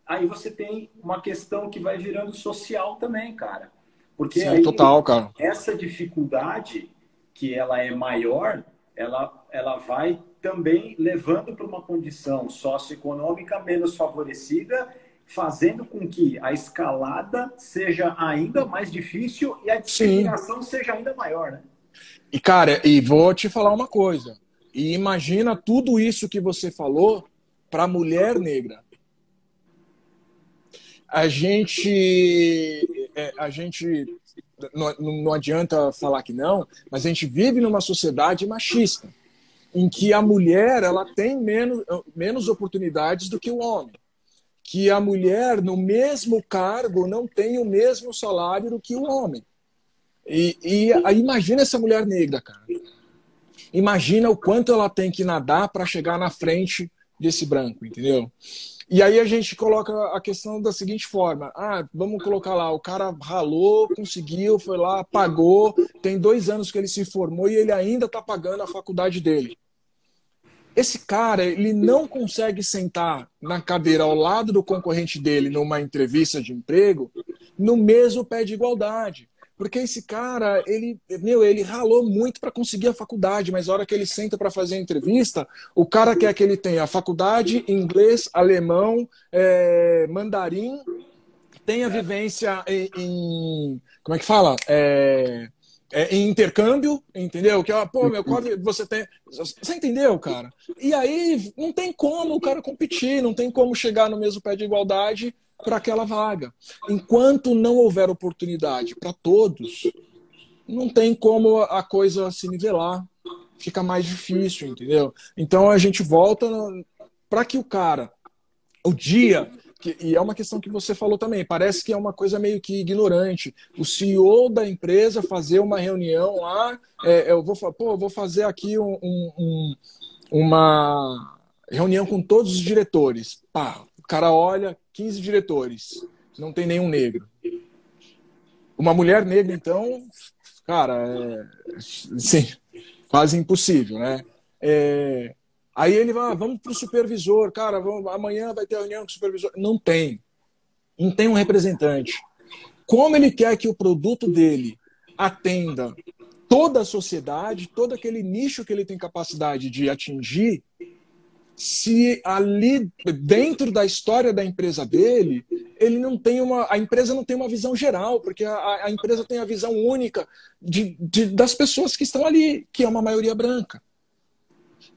Aí você tem uma questão que vai virando social também, cara. Porque Sim, aí, total, cara. essa dificuldade, que ela é maior, ela vai também levando para uma condição socioeconômica menos favorecida, fazendo com que a escalada seja ainda mais difícil e a discriminação seja ainda maior, né? E, cara, e vou te falar uma coisa. E imagina tudo isso que você falou para a mulher negra. A gente não adianta falar que não, mas a gente vive numa sociedade machista, em que a mulher ela tem menos oportunidades do que o homem. Que a mulher, no mesmo cargo, não tem o mesmo salário do que o homem. E aí imagina essa mulher negra, cara. Imagina o quanto ela tem que nadar para chegar na frente desse branco, entendeu? E aí a gente coloca a questão da seguinte forma. Vamos colocar lá, o cara ralou, conseguiu, foi lá, pagou, tem 2 anos que ele se formou e ele ainda está pagando a faculdade dele. Esse cara, ele não consegue sentar na cadeira ao lado do concorrente dele numa entrevista de emprego no mesmo pé de igualdade. Porque esse cara, ele ralou muito para conseguir a faculdade, mas a hora que ele senta para fazer a entrevista, o cara quer que ele tenha a faculdade, inglês, alemão, mandarim, tenha vivência como é que fala? Em intercâmbio, entendeu? Que, pô, você tem... Você entendeu, cara? E aí não tem como o cara competir, não tem como chegar no mesmo pé de igualdade para aquela vaga. Enquanto não houver oportunidade para todos, não tem como a coisa se nivelar. Fica mais difícil, entendeu? Então a gente volta para que o cara, o dia... E é uma questão que você falou também, parece que é uma coisa meio que ignorante. O CEO da empresa fazer uma reunião lá, eu vou fazer aqui uma reunião com todos os diretores. Pá, o cara olha, 15 diretores, não tem nenhum negro. Uma mulher negra, então, cara, sim, quase impossível, né? Aí ele vai, vamos para o supervisor, cara, amanhã vai ter reunião com o supervisor. Não tem um representante. Como ele quer que o produto dele atenda toda a sociedade, todo aquele nicho que ele tem capacidade de atingir, se ali dentro da história da empresa dele, a empresa não tem uma visão geral, porque a empresa tem a visão única das pessoas que estão ali, que é uma maioria branca.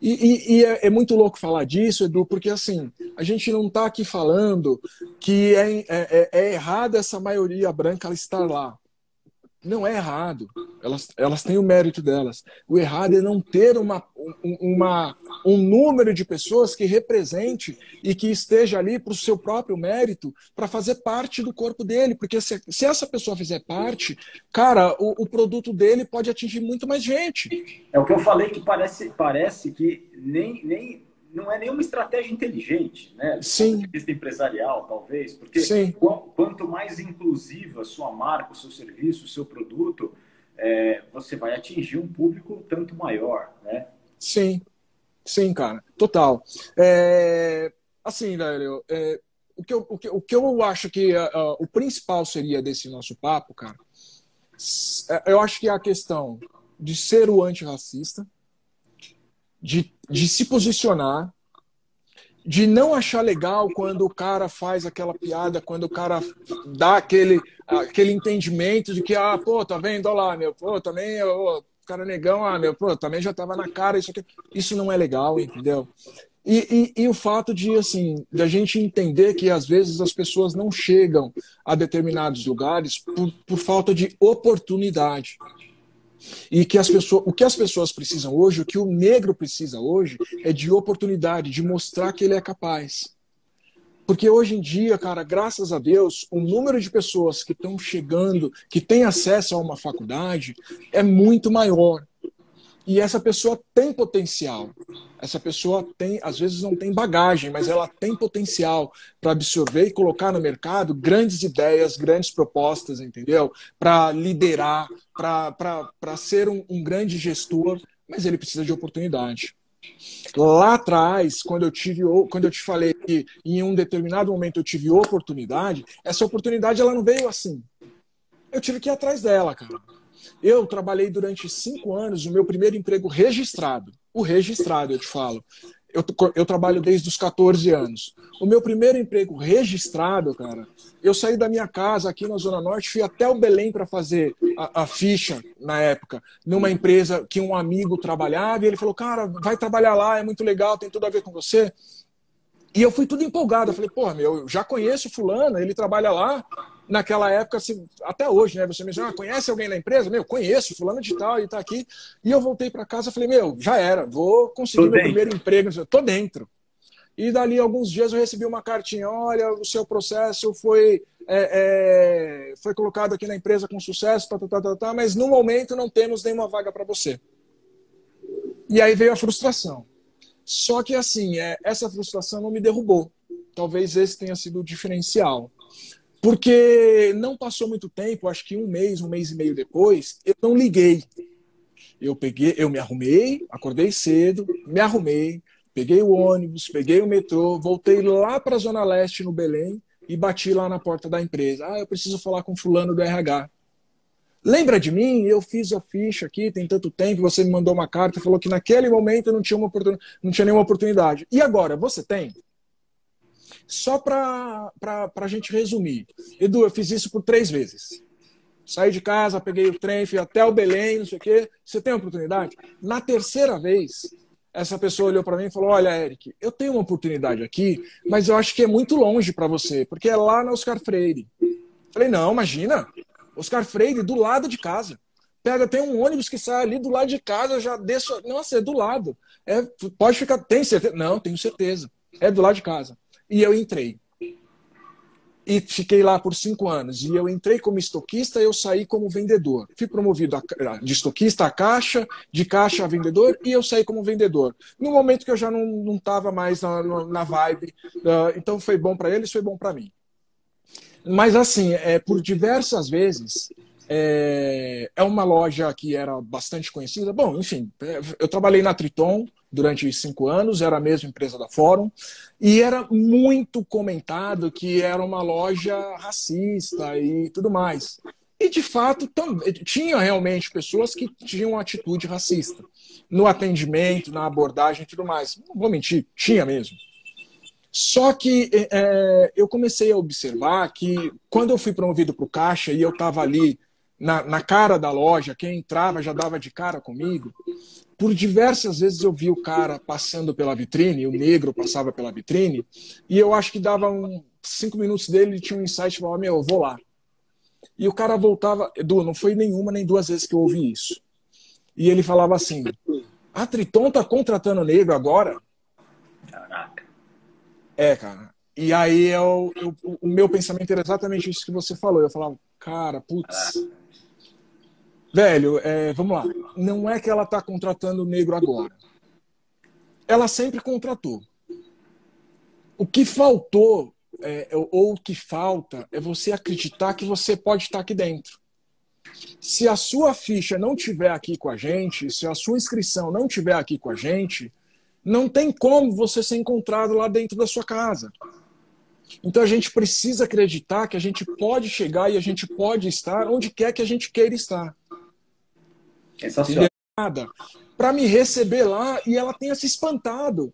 E é muito louco falar disso, Edu, porque assim, a gente não está aqui falando que é errado essa maioria branca ela estar lá. Não é errado. Elas têm o mérito delas. O errado é não ter um número de pessoas que represente e que esteja ali para o seu próprio mérito para fazer parte do corpo dele. Porque se essa pessoa fizer parte, cara, o produto dele pode atingir muito mais gente. É o que eu falei, que parece que não é nenhuma estratégia inteligente, né? Sim. Do ponto de vista empresarial, talvez, porque Sim. Quanto mais inclusiva a sua marca, o seu serviço, o seu produto, você vai atingir um público tanto maior, né? Sim, sim, cara, total. Assim, velho, o que eu acho que o principal seria desse nosso papo, cara, eu acho que é a questão de ser o antirracista, de se posicionar, de não achar legal quando o cara faz aquela piada, quando o cara dá aquele entendimento de que, pô, tá vendo, olha lá, meu, pô, também, cara negão, meu, pô, também já tava na cara, isso aqui. Isso não é legal, entendeu? E o fato de, assim, da gente entender que às vezes as pessoas não chegam a determinados lugares por falta de oportunidade. E que o que as pessoas precisam hoje, o que o negro precisa hoje, é de oportunidade, de mostrar que ele é capaz. Porque hoje em dia, cara, graças a Deus, o número de pessoas que estão chegando, que têm acesso a uma faculdade, é muito maior. E essa pessoa tem potencial. Essa pessoa tem, às vezes não tem bagagem, mas ela tem potencial para absorver e colocar no mercado grandes ideias, grandes propostas, entendeu? Para liderar, para ser um grande gestor, mas ele precisa de oportunidade. Lá atrás, quando eu te falei que em um determinado momento eu tive oportunidade, essa oportunidade ela não veio assim. Eu tive que ir atrás dela, cara. Eu trabalhei durante 5 anos o meu primeiro emprego registrado. O registrado, eu te falo. Eu trabalho desde os 14 anos. O meu primeiro emprego registrado, cara, eu saí da minha casa aqui na Zona Norte, fui até o Belém para fazer a ficha, na época, numa empresa que um amigo trabalhava, e ele falou, cara, vai trabalhar lá, é muito legal, tem tudo a ver com você. E eu fui tudo empolgado. Eu falei, porra, meu, eu já conheço fulano, ele trabalha lá. Naquela época, assim, até hoje, né? Você menciona, conhece alguém na empresa? Meu, conheço, fulano de tal, e tá aqui. E eu voltei para casa e falei, meu, já era, vou conseguir meu primeiro emprego. Tô dentro. E dali alguns dias eu recebi uma cartinha, olha, o seu processo foi colocado aqui na empresa com sucesso, mas no momento não temos nenhuma vaga para você. E aí veio a frustração. Só que, assim, essa frustração não me derrubou. Talvez esse tenha sido o diferencial. Porque não passou muito tempo, acho que um mês e meio depois, eu não liguei. Eu me arrumei, acordei cedo, me arrumei, peguei o ônibus, peguei o metrô, voltei lá para a Zona Leste, no Belém, e bati lá na porta da empresa. Eu preciso falar com fulano do RH. Lembra de mim? Eu fiz a ficha aqui, tem tanto tempo, você me mandou uma carta, falou que naquele momento não tinha nenhuma oportunidade. E agora, você tem? Só para a gente resumir. Edu, eu fiz isso por 3 vezes. Saí de casa, peguei o trem, fui até o Belém, não sei o quê. Você tem oportunidade? Na terceira vez, essa pessoa olhou para mim e falou, olha, Eric, eu tenho uma oportunidade aqui, mas eu acho que é muito longe para você, porque é lá na Oscar Freire. Falei, não, imagina. Oscar Freire, do lado de casa. Tem um ônibus que sai ali do lado de casa, eu já desço. Nossa, é do lado. Pode ficar. Tem certeza? Não, tenho certeza. É do lado de casa. E eu entrei. E fiquei lá por 5 anos. E eu entrei como estoquista e eu saí como vendedor. Fui promovido de estoquista a caixa, de caixa a vendedor, e eu saí como vendedor. No momento que eu já não estava mais na vibe. Então foi bom para eles, foi bom para mim. Mas assim, por diversas vezes, é uma loja que era bastante conhecida. Bom, enfim, eu trabalhei na Triton durante 5 anos, era a mesma empresa da Fórum, e era muito comentado que era uma loja racista e tudo mais. E, de fato, tinha realmente pessoas que tinham atitude racista. No atendimento, na abordagem e tudo mais. Não vou mentir, tinha mesmo. Só que eu comecei a observar que quando eu fui promovido para o caixa e eu estava ali na cara da loja, quem entrava já dava de cara comigo, por diversas vezes eu vi o cara passando pela vitrine, o negro passava pela vitrine, e eu acho que dava 5 minutos dele, ele tinha um insight e falava, meu, eu vou lá. E o cara voltava, Edu, não foi nenhuma nem 2 vezes que eu ouvi isso. E ele falava assim, a Triton tá contratando negro agora? Caraca. Cara. E aí o meu pensamento era exatamente isso que você falou. Eu falava, cara, putz, velho, vamos lá. Não é que ela está contratando negro agora. Ela sempre contratou. O que faltou, ou o que falta, é você acreditar que você pode estar aqui dentro. Se a sua ficha não estiver aqui com a gente, se a sua inscrição não estiver aqui com a gente, não tem como você ser encontrado lá dentro da sua casa. Então a gente precisa acreditar que a gente pode chegar e a gente pode estar onde quer que a gente queira estar. Sensacional. Para me receber lá e ela tenha se espantado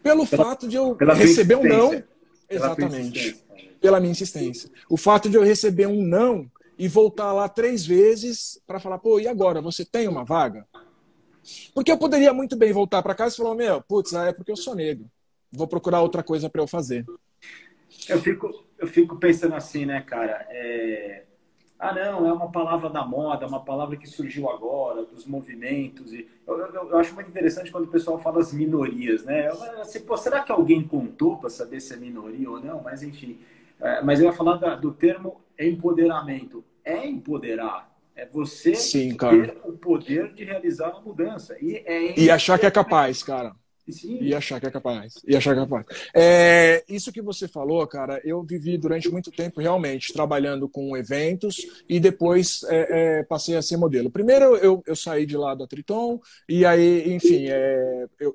pelo fato de eu Pela receber um não. Pela Exatamente. Pela minha insistência. O fato de eu receber um não e voltar lá 3 vezes para falar, pô, e agora? Você tem uma vaga? Porque eu poderia muito bem voltar para casa e falar, meu, putz, é porque eu sou negro. Vou procurar outra coisa para eu fazer. Eu fico pensando assim, né, cara? Ah, não, é uma palavra da moda, uma palavra que surgiu agora, dos movimentos. E eu acho muito interessante quando o pessoal fala as minorias, né? Assim, pô, será que alguém contou para saber se é minoria ou não? Mas, enfim. Mas eu ia falar do termo empoderamento. É empoderar. É você Sim, ter o poder de realizar a mudança. E achar que é capaz, cara. Sim. E achar que é capaz. Isso que você falou, cara, eu vivi durante muito tempo realmente trabalhando com eventos e depois passei a ser modelo. Primeiro eu saí de lá da Triton e aí, enfim, eu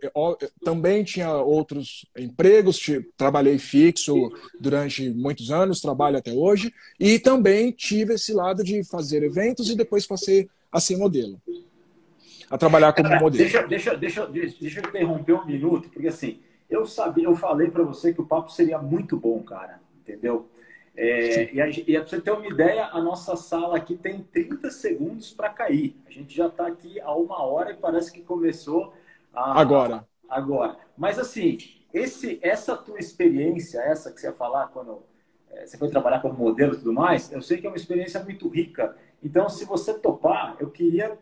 também tinha outros empregos, trabalhei fixo durante muitos anos, trabalho até hoje, e também tive esse lado de fazer eventos e depois passei a ser modelo. A trabalhar como modelo. Deixa eu interromper um minuto, porque assim, eu falei para você que o papo seria muito bom, cara, entendeu? E pra você ter uma ideia, a nossa sala aqui tem 30 segundos para cair. A gente já está aqui há 1 hora e parece que começou agora. Mas assim, essa tua experiência, essa que você ia falar quando você foi trabalhar como modelo e tudo mais, eu sei que é uma experiência muito rica. Então, se você topar, eu queria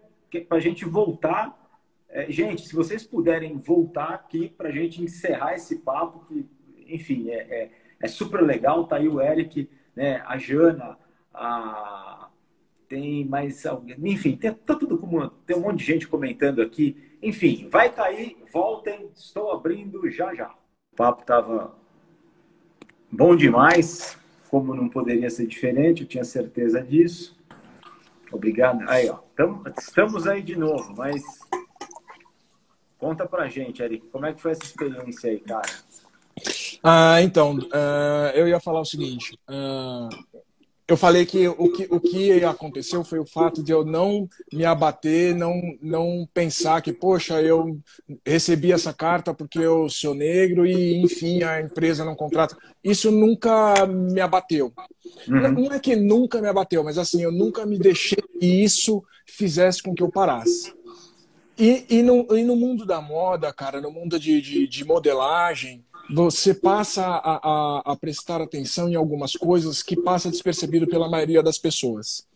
para a gente voltar. Gente, se vocês puderem voltar aqui para a gente encerrar esse papo, que, enfim, é super legal. Tá aí o Eric, né, a Jana, tem mais alguém. Enfim, tem um monte de gente comentando aqui. Enfim, vai cair, voltem, estou abrindo já. O papo estava bom demais, como não poderia ser diferente, eu tinha certeza disso. Obrigado. Aí, ó. Estamos aí de novo, mas conta pra gente, Eric, como é que foi essa experiência aí, cara? Então, eu ia falar o seguinte. Eu falei que o que aconteceu foi o fato de eu não me abater, não pensar que, poxa, eu recebi essa carta porque eu sou negro e, enfim, a empresa não contrata. Isso nunca me abateu. Não é que nunca me abateu, mas assim, eu nunca me deixei que isso fizesse com que eu parasse. E no mundo da moda, cara, no mundo de modelagem, você passa a prestar atenção em algumas coisas que passa despercebido pela maioria das pessoas.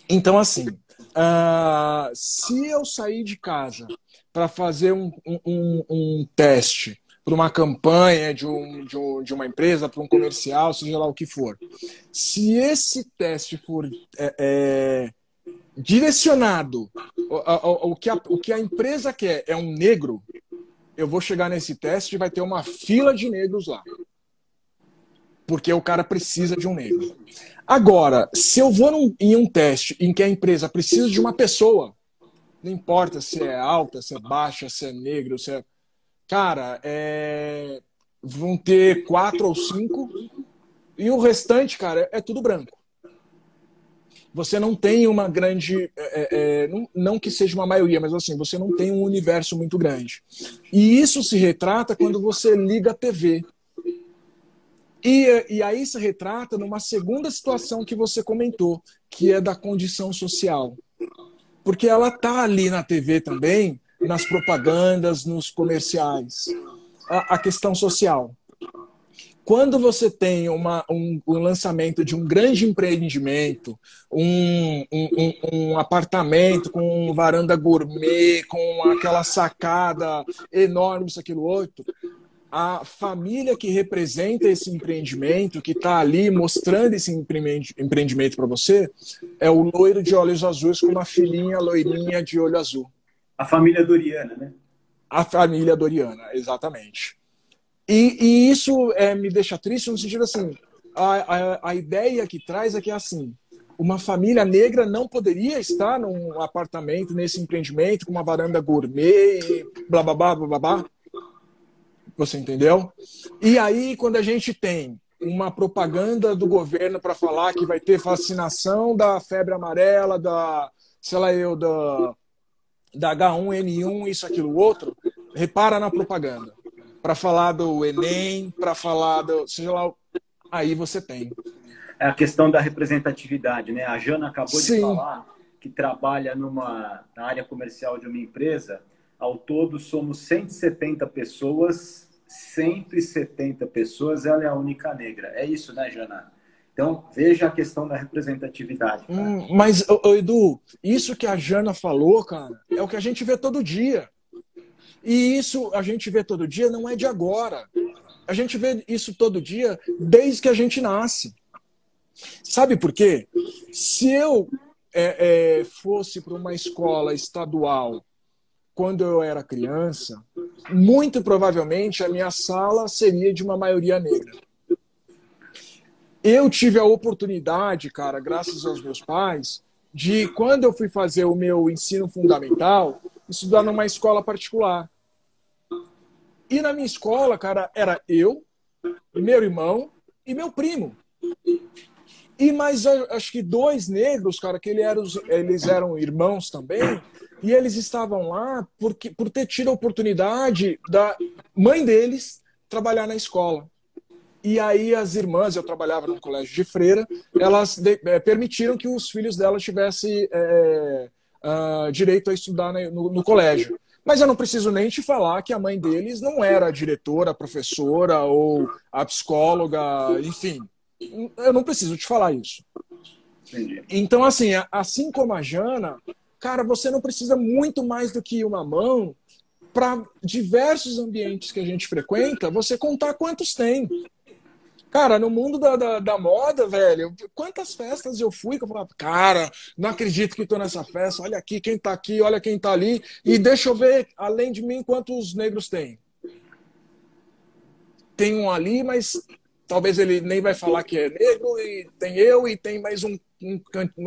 Então, assim, se eu sair de casa para fazer um teste para uma campanha de uma empresa, para um comercial, seja lá o que for, se esse teste for direcionado, o que a empresa quer é um negro, eu vou chegar nesse teste e vai ter uma fila de negros lá. Porque o cara precisa de um negro. Agora, se eu vou em um teste em que a empresa precisa de uma pessoa, não importa se é alta, se é baixa, se é negro, se é... Cara, vão ter 4 ou 5 e o restante, cara, é tudo branco. Você não tem uma grande... não que seja uma maioria, mas assim, você não tem um universo muito grande. E isso se retrata quando você liga a TV. E aí se retrata numa segunda situação que você comentou, que é da condição social. Porque ela está ali na TV também, nas propagandas, nos comerciais. A questão social. Quando você tem um lançamento de um grande empreendimento, um apartamento com varanda gourmet, com aquela sacada enorme, isso, aquilo, outro, a família que representa esse empreendimento, que está ali mostrando esse empreendimento para você, é o loiro de olhos azuis com uma filhinha loirinha de olho azul. A família Doriana, né? A família Doriana, exatamente. E isso me deixa triste no sentido assim, a ideia que traz é que assim, uma família negra não poderia estar num apartamento, nesse empreendimento, com uma varanda gourmet, blá, blá, blá, blá, blá. Você entendeu? E aí, quando a gente tem uma propaganda do governo para falar que vai ter vacinação da febre amarela, da, sei lá eu, da H1N1, isso, aquilo, outro, repara na propaganda. Para falar do Enem, para falar do, seja lá, aí você tem. É a questão da representatividade, né? A Jana acabou de Sim. falar que trabalha na área comercial de uma empresa. Ao todo, somos 170 pessoas, 170 pessoas, ela é a única negra. É isso, né, Jana? Então, veja a questão da representatividade. Cara. Mas, Edu, isso que a Jana falou, cara, é o que a gente vê todo dia. E isso a gente vê todo dia não é de agora. A gente vê isso todo dia desde que a gente nasce. Sabe por quê? Se eu fosse para uma escola estadual quando eu era criança, muito provavelmente a minha sala seria de uma maioria negra. Eu tive a oportunidade, cara, graças aos meus pais, de, quando eu fui fazer o meu ensino fundamental, estudar numa escola particular. E na minha escola, cara, era eu, meu irmão e meu primo. E mais, acho que 2 negros, cara, que eles eram irmãos também, e eles estavam lá por ter tido a oportunidade da mãe deles trabalhar na escola. E aí as irmãs, eu trabalhava num colégio de freira, elas permitiram que os filhos delas tivessem direito a estudar no colégio. Mas eu não preciso nem te falar que a mãe deles não era a diretora, a professora ou a psicóloga, enfim. Eu não preciso te falar isso. Entendi. Então, assim como a Jana, cara, você não precisa muito mais do que uma mão para diversos ambientes que a gente frequenta, você contar quantos tem. Cara, no mundo da moda, velho, quantas festas eu fui que eu falava, cara, não acredito que tô nessa festa, olha aqui quem tá aqui, olha quem tá ali, e deixa eu ver, além de mim, quantos negros tem. Tem um ali, mas talvez ele nem vai falar que é negro, e tem eu, e tem mais um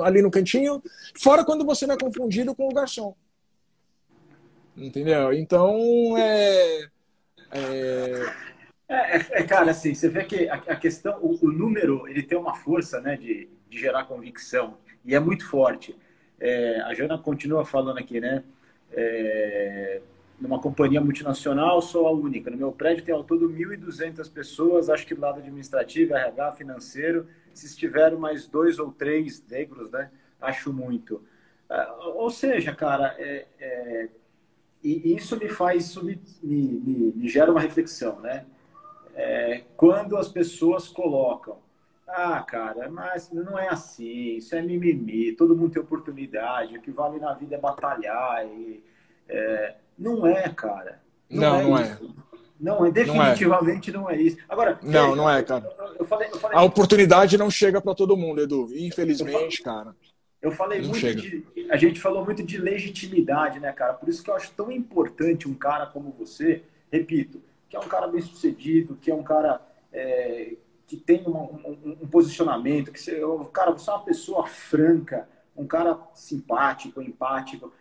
ali no cantinho, fora quando você não é confundido com o garçom. Entendeu? Então, Cara, assim, você vê que a questão, o número, ele tem uma força, né, de gerar convicção, e é muito forte. A Jana continua falando aqui, né, numa companhia multinacional, sou a única. No meu prédio tem ao todo 1.200 pessoas, acho que do lado administrativo, RH, financeiro, se estiver mais 2 ou 3 negros, né, acho muito. Ou seja, cara, e isso me faz, isso me gera uma reflexão, né? Quando as pessoas colocam, cara, mas não é assim, isso é mimimi, todo mundo tem oportunidade, o que vale na vida é batalhar. Não é, cara. Não é não é. isso. Não é, Não é. definitivamente não é isso. Agora, Não é, cara. eu falei A oportunidade não chega para todo mundo, Edu. Infelizmente, cara. Eu falei Não muito chega. a gente falou muito de legitimidade, né, cara? Por isso que eu acho tão importante um cara como você, repito, que é um cara bem sucedido, que é um cara que tem um posicionamento, cara, você é uma pessoa franca, um cara simpático, empático.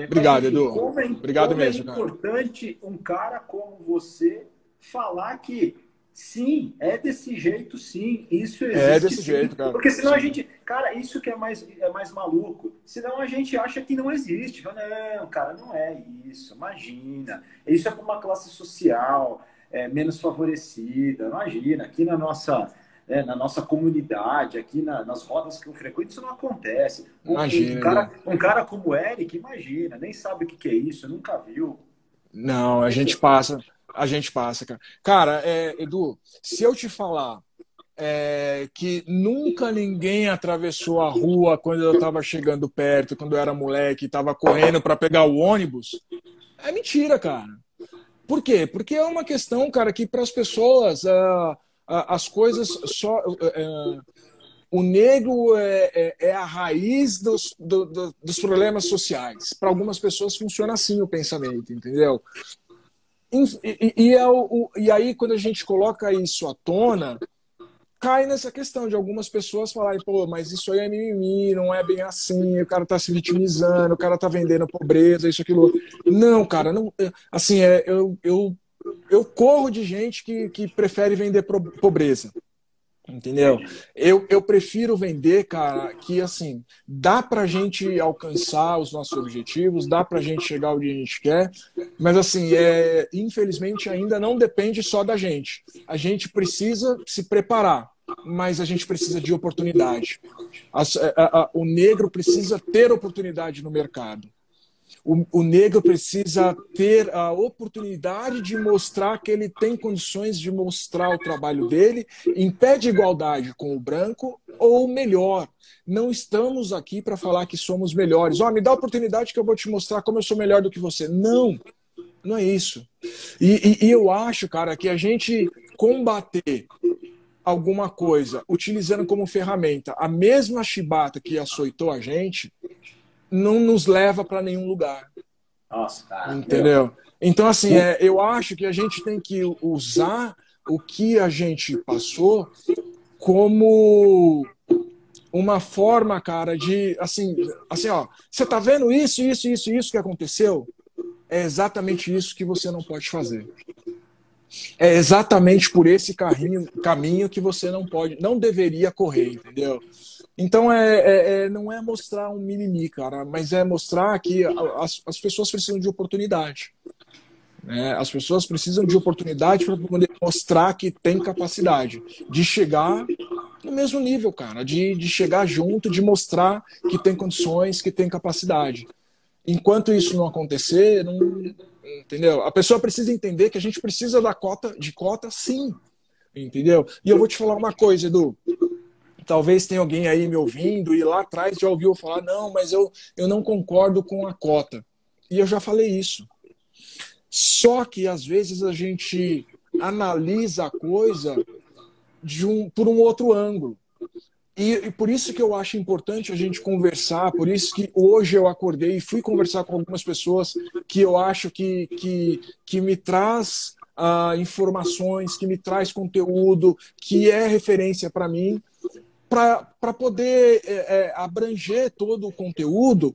Obrigado, mas, enfim, Edu. Obrigado como é mesmo, cara. importante um cara como você falar que sim, é desse jeito, sim, isso existe. É desse sim. jeito, cara. Porque senão Sim. a gente, cara, isso que é mais maluco. Senão a gente acha que não existe. Fala, não, cara, não é isso. Imagina. Isso é para uma classe social menos favorecida. Imagina, aqui na nossa comunidade, aqui nas rodas que eu frequento, isso não acontece. Imagina, Um cara como o Eric, imagina, nem sabe o que é isso, nunca viu. não, a gente passa, cara. Cara, Edu, se eu te falar que nunca ninguém atravessou a rua quando eu estava chegando perto, quando eu era moleque, estava correndo para pegar o ônibus, é mentira, cara. Por quê? Porque é uma questão, cara, que para as pessoas as coisas só. O negro é a raiz dos problemas sociais. Para algumas pessoas funciona assim o pensamento, entendeu? E aí, quando a gente coloca isso à tona, cai nessa questão de algumas pessoas falarem, pô, mas isso aí é mimimi, não é bem assim, o cara tá se vitimizando, o cara tá vendendo pobreza, isso, aquilo. Não, cara, não. Assim, eu eu corro de gente que prefere vender pobreza. Entendeu? Eu prefiro vender, cara, que assim, dá pra gente alcançar os nossos objetivos, dá pra gente chegar onde a gente quer, mas assim, infelizmente ainda não depende só da gente. A gente precisa se preparar, mas a gente precisa de oportunidade. O negro precisa ter oportunidade no mercado. O negro precisa ter a oportunidade de mostrar que ele tem condições de mostrar o trabalho dele em pé de igualdade com o branco ou melhor. Não estamos aqui para falar que somos melhores. Me dá a oportunidade que eu vou te mostrar como eu sou melhor do que você. Não, não é isso. E eu acho, cara, que a gente combater alguma coisa utilizando como ferramenta a mesma chibata que açoitou a gente não nos leva para nenhum lugar. Nossa, cara. Entendeu? Então, assim, eu acho que a gente tem que usar o que a gente passou como uma forma, cara, de, assim, ó, você tá vendo isso que aconteceu? É exatamente isso que você não pode fazer. É exatamente por esse caminho que você não deveria correr, entendeu? Então, não é mostrar um mimimi, cara, mas é mostrar que as pessoas precisam de oportunidade. Né? As pessoas precisam de oportunidade para poder mostrar que tem capacidade de chegar no mesmo nível, cara, de chegar junto, de mostrar que tem condições, que tem capacidade. Enquanto isso não acontecer, entendeu? A pessoa precisa entender que a gente precisa de cota, sim, entendeu? E eu vou te falar uma coisa, Edu. Talvez tenha alguém aí me ouvindo e lá atrás já ouviu falar, não, mas eu não concordo com a cota. E eu já falei isso. Só que às vezes a gente analisa a coisa por um outro ângulo. E por isso que eu acho importante a gente conversar, por isso que hoje eu acordei e fui conversar com algumas pessoas que eu acho que me traz informações, que me traz conteúdo, que é referência para mim, para poder abranger todo o conteúdo.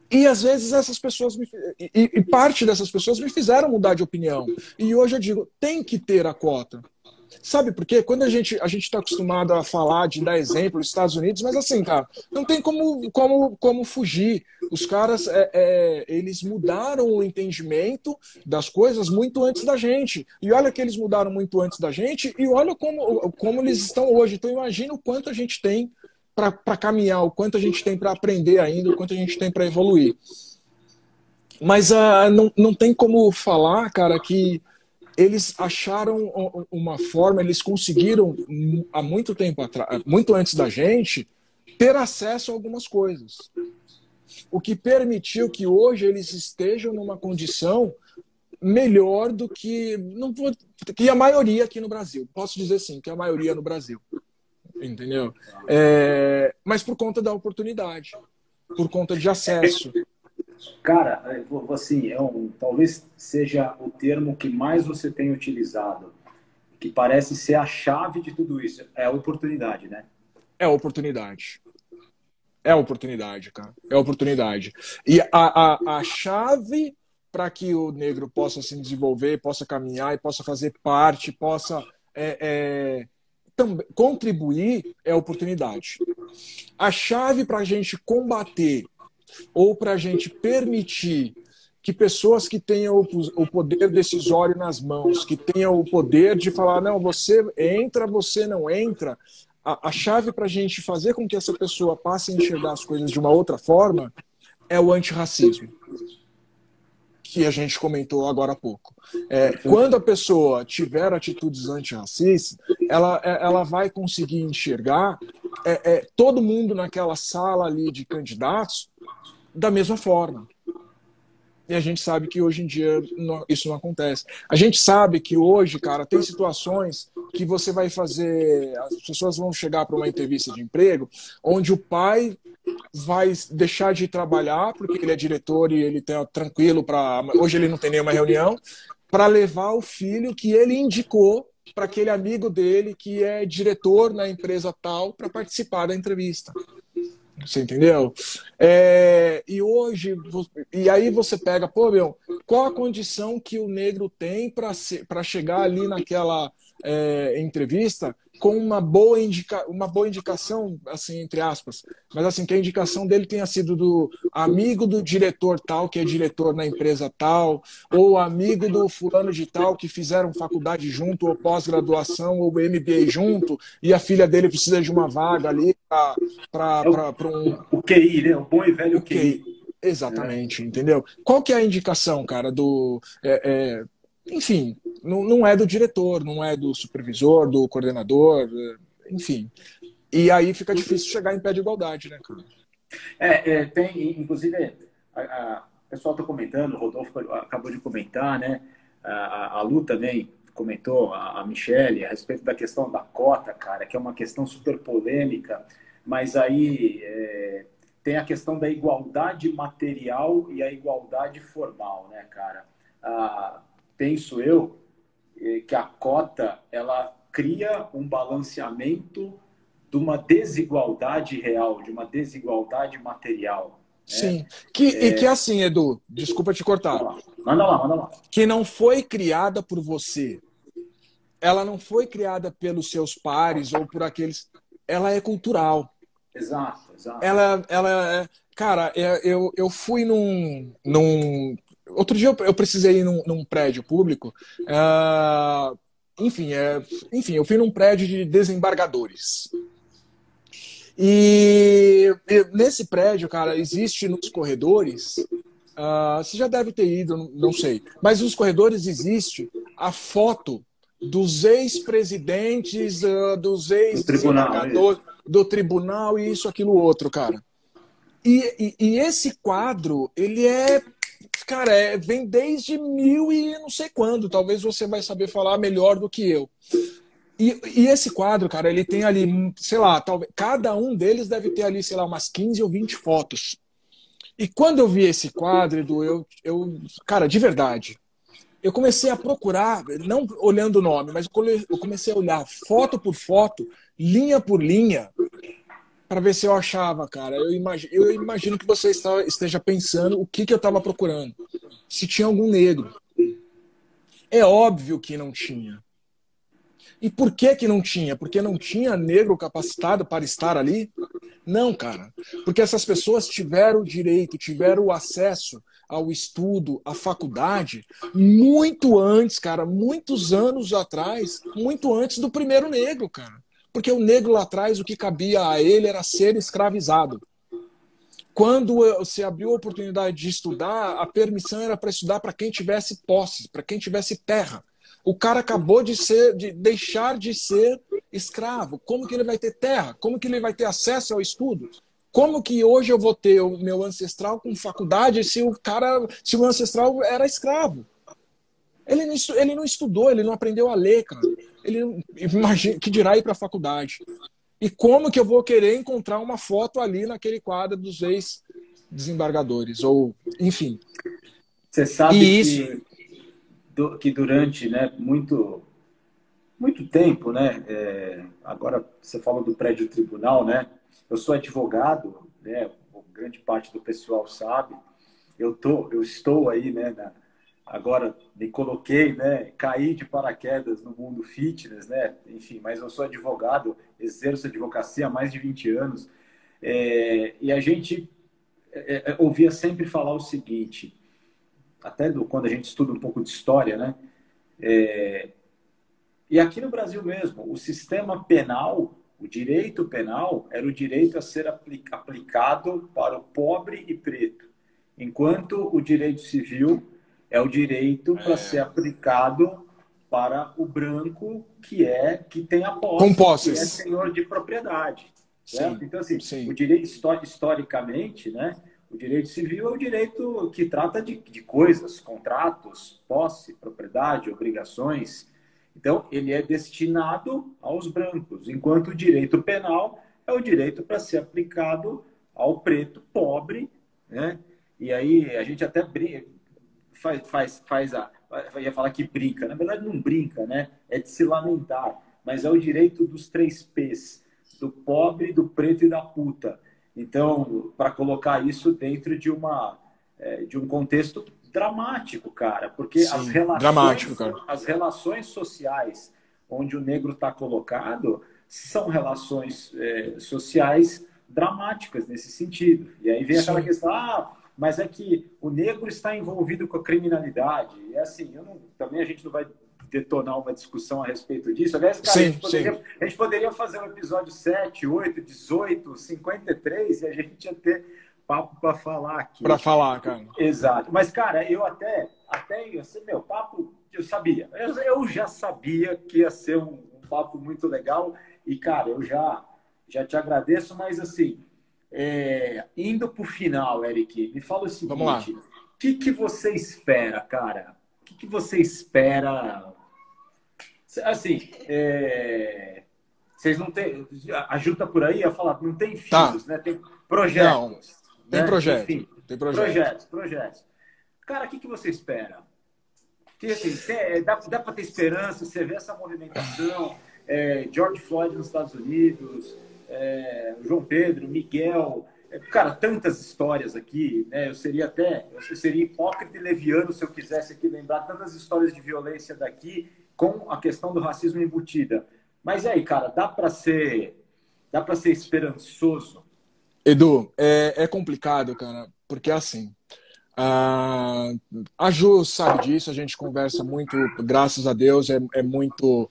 E às vezes essas pessoas e parte dessas pessoas me fizeram mudar de opinião. E hoje eu digo, tem que ter a cota. Sabe por quê? Quando a gente está acostumado a falar, de dar exemplo, dos Estados Unidos, mas assim, cara, não tem como fugir. Os caras, eles mudaram o entendimento das coisas muito antes da gente. E olha que eles mudaram muito antes da gente e olha como eles estão hoje. Então imagina o quanto a gente tem para caminhar, o quanto a gente tem para aprender ainda, o quanto a gente tem para evoluir. Mas não tem como falar, cara, que eles acharam uma forma, eles conseguiram, há muito tempo atrás, muito antes da gente, ter acesso a algumas coisas. O que permitiu que hoje eles estejam numa condição melhor do que, que a maioria aqui no Brasil. Posso dizer sim, que a maioria no Brasil. Entendeu? Mas por conta da oportunidade, por conta de acesso. Cara, assim, talvez seja o termo que mais você tem utilizado, que parece ser a chave de tudo isso. É a oportunidade, né? É a oportunidade. É a oportunidade, cara. É a oportunidade. E a chave para que o negro possa se desenvolver, possa caminhar e possa fazer parte, possa contribuir é a oportunidade. A chave para a gente combater ou para a gente permitir que pessoas que tenham o poder decisório nas mãos, que tenham o poder de falar, não, você entra, você não entra, a chave para a gente fazer com que essa pessoa passe a enxergar as coisas de uma outra forma é o antirracismo, que a gente comentou agora há pouco. Quando a pessoa tiver atitudes antirracistas, ela vai conseguir enxergar todo mundo naquela sala ali de candidatos da mesma forma. E a gente sabe que hoje em dia isso não acontece. A gente sabe que hoje, cara, tem situações que você vai fazer... As pessoas vão chegar para uma entrevista de emprego onde o pai vai deixar de trabalhar porque ele é diretor e ele tem tranquilo para... Hoje ele não tem nenhuma reunião, para levar o filho que ele indicou para aquele amigo dele que é diretor na empresa tal para participar da entrevista. Você entendeu? E hoje, e aí você pega, pô, meu, qual a condição que o negro tem para chegar ali naquela entrevista com uma boa indicação, assim, entre aspas, mas assim, que a indicação dele tenha sido do amigo do diretor tal, que é diretor na empresa tal, ou amigo do fulano de tal, que fizeram faculdade junto, ou pós-graduação, ou MBA junto, e a filha dele precisa de uma vaga ali É para um. o QI, né? O bom e velho Ok, QI. Né? exatamente, entendeu? Qual que é a indicação, cara, do. Enfim, não é do diretor, não é do supervisor, do coordenador, enfim. E aí fica difícil chegar em pé de igualdade, né, cara? Tem, inclusive, o pessoal está comentando, o Rodolfo acabou de comentar, né? A Lu também comentou, a Michelle, a respeito da questão da cota, cara, que é uma questão super polêmica, mas aí tem a questão da igualdade material e a igualdade formal, né, cara? Penso eu que a cota ela cria um balanceamento de uma desigualdade real, de uma desigualdade material. Né? Sim. E que assim, Edu, desculpa te cortar, Vamos lá. Manda lá, manda lá. que não foi criada por você, ela não foi criada pelos seus pares ou por aqueles. Ela é cultural. Exato, exato. Cara, eu fui outro dia eu precisei ir num prédio público. Enfim, enfim, eu fui num prédio de desembargadores. E nesse prédio, cara, existe nos corredores. Você já deve ter ido, não sei. Mas nos corredores existe a foto dos ex-presidentes, dos Do tribunal, é ex-desembargadores isso. do tribunal e isso, aquilo, outro, cara. E esse quadro, ele cara, vem desde mil e não sei quando. Talvez você vai saber falar melhor do que eu. E esse quadro, cara, ele tem ali, sei lá, talvez, cada um deles deve ter ali, sei lá, umas 15 ou 20 fotos. E quando eu vi esse quadro, Edu, cara, de verdade, eu comecei a procurar, não olhando o nome, mas eu comecei a olhar foto por foto, linha por linha, para ver se eu achava, cara. Eu imagino que você esteja pensando o que eu estava procurando. Se tinha algum negro. É óbvio que não tinha. E por que que não tinha? Porque não tinha negro capacitado para estar ali? Não, cara. Porque essas pessoas tiveram o direito, tiveram o acesso ao estudo, à faculdade, muito antes, cara, muitos anos atrás, muito antes do primeiro negro, cara. Porque o negro lá atrás, o que cabia a ele era ser escravizado. Quando se abriu a oportunidade de estudar, a permissão era para estudar para quem tivesse posse, para quem tivesse terra. O cara acabou de deixar de ser escravo. Como que ele vai ter terra? Como que ele vai ter acesso ao estudo? Como que hoje eu vou ter o meu ancestral com faculdade se o ancestral era escravo? Ele não estudou, ele não aprendeu a ler, cara. Ele imagina que dirá ir para a faculdade. E como que eu vou querer encontrar uma foto ali naquele quadro dos ex-desembargadores? Ou, enfim. Você sabe E isso. que durante, né, muito tempo, né? Agora você falou do prédio tribunal, né? Eu sou advogado, né? Grande parte do pessoal sabe. Eu estou aí, né? Agora me coloquei, né? Caí de paraquedas no mundo fitness, né? Enfim, mas eu sou advogado, exerço advocacia há mais de 20 anos. E a gente ouvia sempre falar o seguinte, quando a gente estuda um pouco de história, né? E aqui no Brasil mesmo, o sistema penal, o direito penal, era o direito a ser aplicado para o pobre e preto, enquanto o direito civil é o direito para ser aplicado para o branco que tem a Com posse, que é posses. senhor de propriedade, certo? Sim, Então assim, o sim. direito historicamente, né? O direito civil é o direito que trata de coisas, contratos, posse, propriedade, obrigações. Então, ele é destinado aos brancos, enquanto o direito penal é o direito para ser aplicado ao preto pobre, né? E aí a gente até ia falar que brinca, na verdade não brinca, né? É de se lamentar, mas é o direito dos três P's, do pobre, do preto e da puta. Então, para colocar isso dentro de um contexto dramático, cara, porque Sim, dramático, cara. as relações sociais onde o negro está colocado são relações sociais dramáticas nesse sentido. E aí vem aquela Sim, questão, mas é que o negro está envolvido com a criminalidade. E assim, também a gente não vai detonar uma discussão a respeito disso. Aliás, cara, sim, a gente poderia fazer um episódio 7, 8, 18, 53 e a gente ia ter papo para falar aqui. para falar, cara. Exato. Mas, cara, eu até meu papo, eu sabia. Eu já sabia que ia ser um papo muito legal. E, cara, eu já te agradeço, mas assim, indo para o final, Eric, me fala o seguinte: o que você espera, cara? O que você espera? Assim, vocês não têm. Ajuda por aí a falar, não tem filhos, né? Tem projetos. Não, tem né? projeto. Enfim, tem projeto. projetos. Cara, o que você espera? Porque, assim, dá para ter esperança, você vê essa movimentação, George Floyd nos Estados Unidos, João Pedro, Miguel, cara, tantas histórias aqui, né? Eu seria hipócrita e leviano se eu quisesse aqui lembrar tantas histórias de violência daqui com a questão do racismo embutida. Mas aí, cara, dá para ser esperançoso? Edu, é complicado, cara, porque assim, a Ju sabe disso, a gente conversa muito, graças a Deus, é muito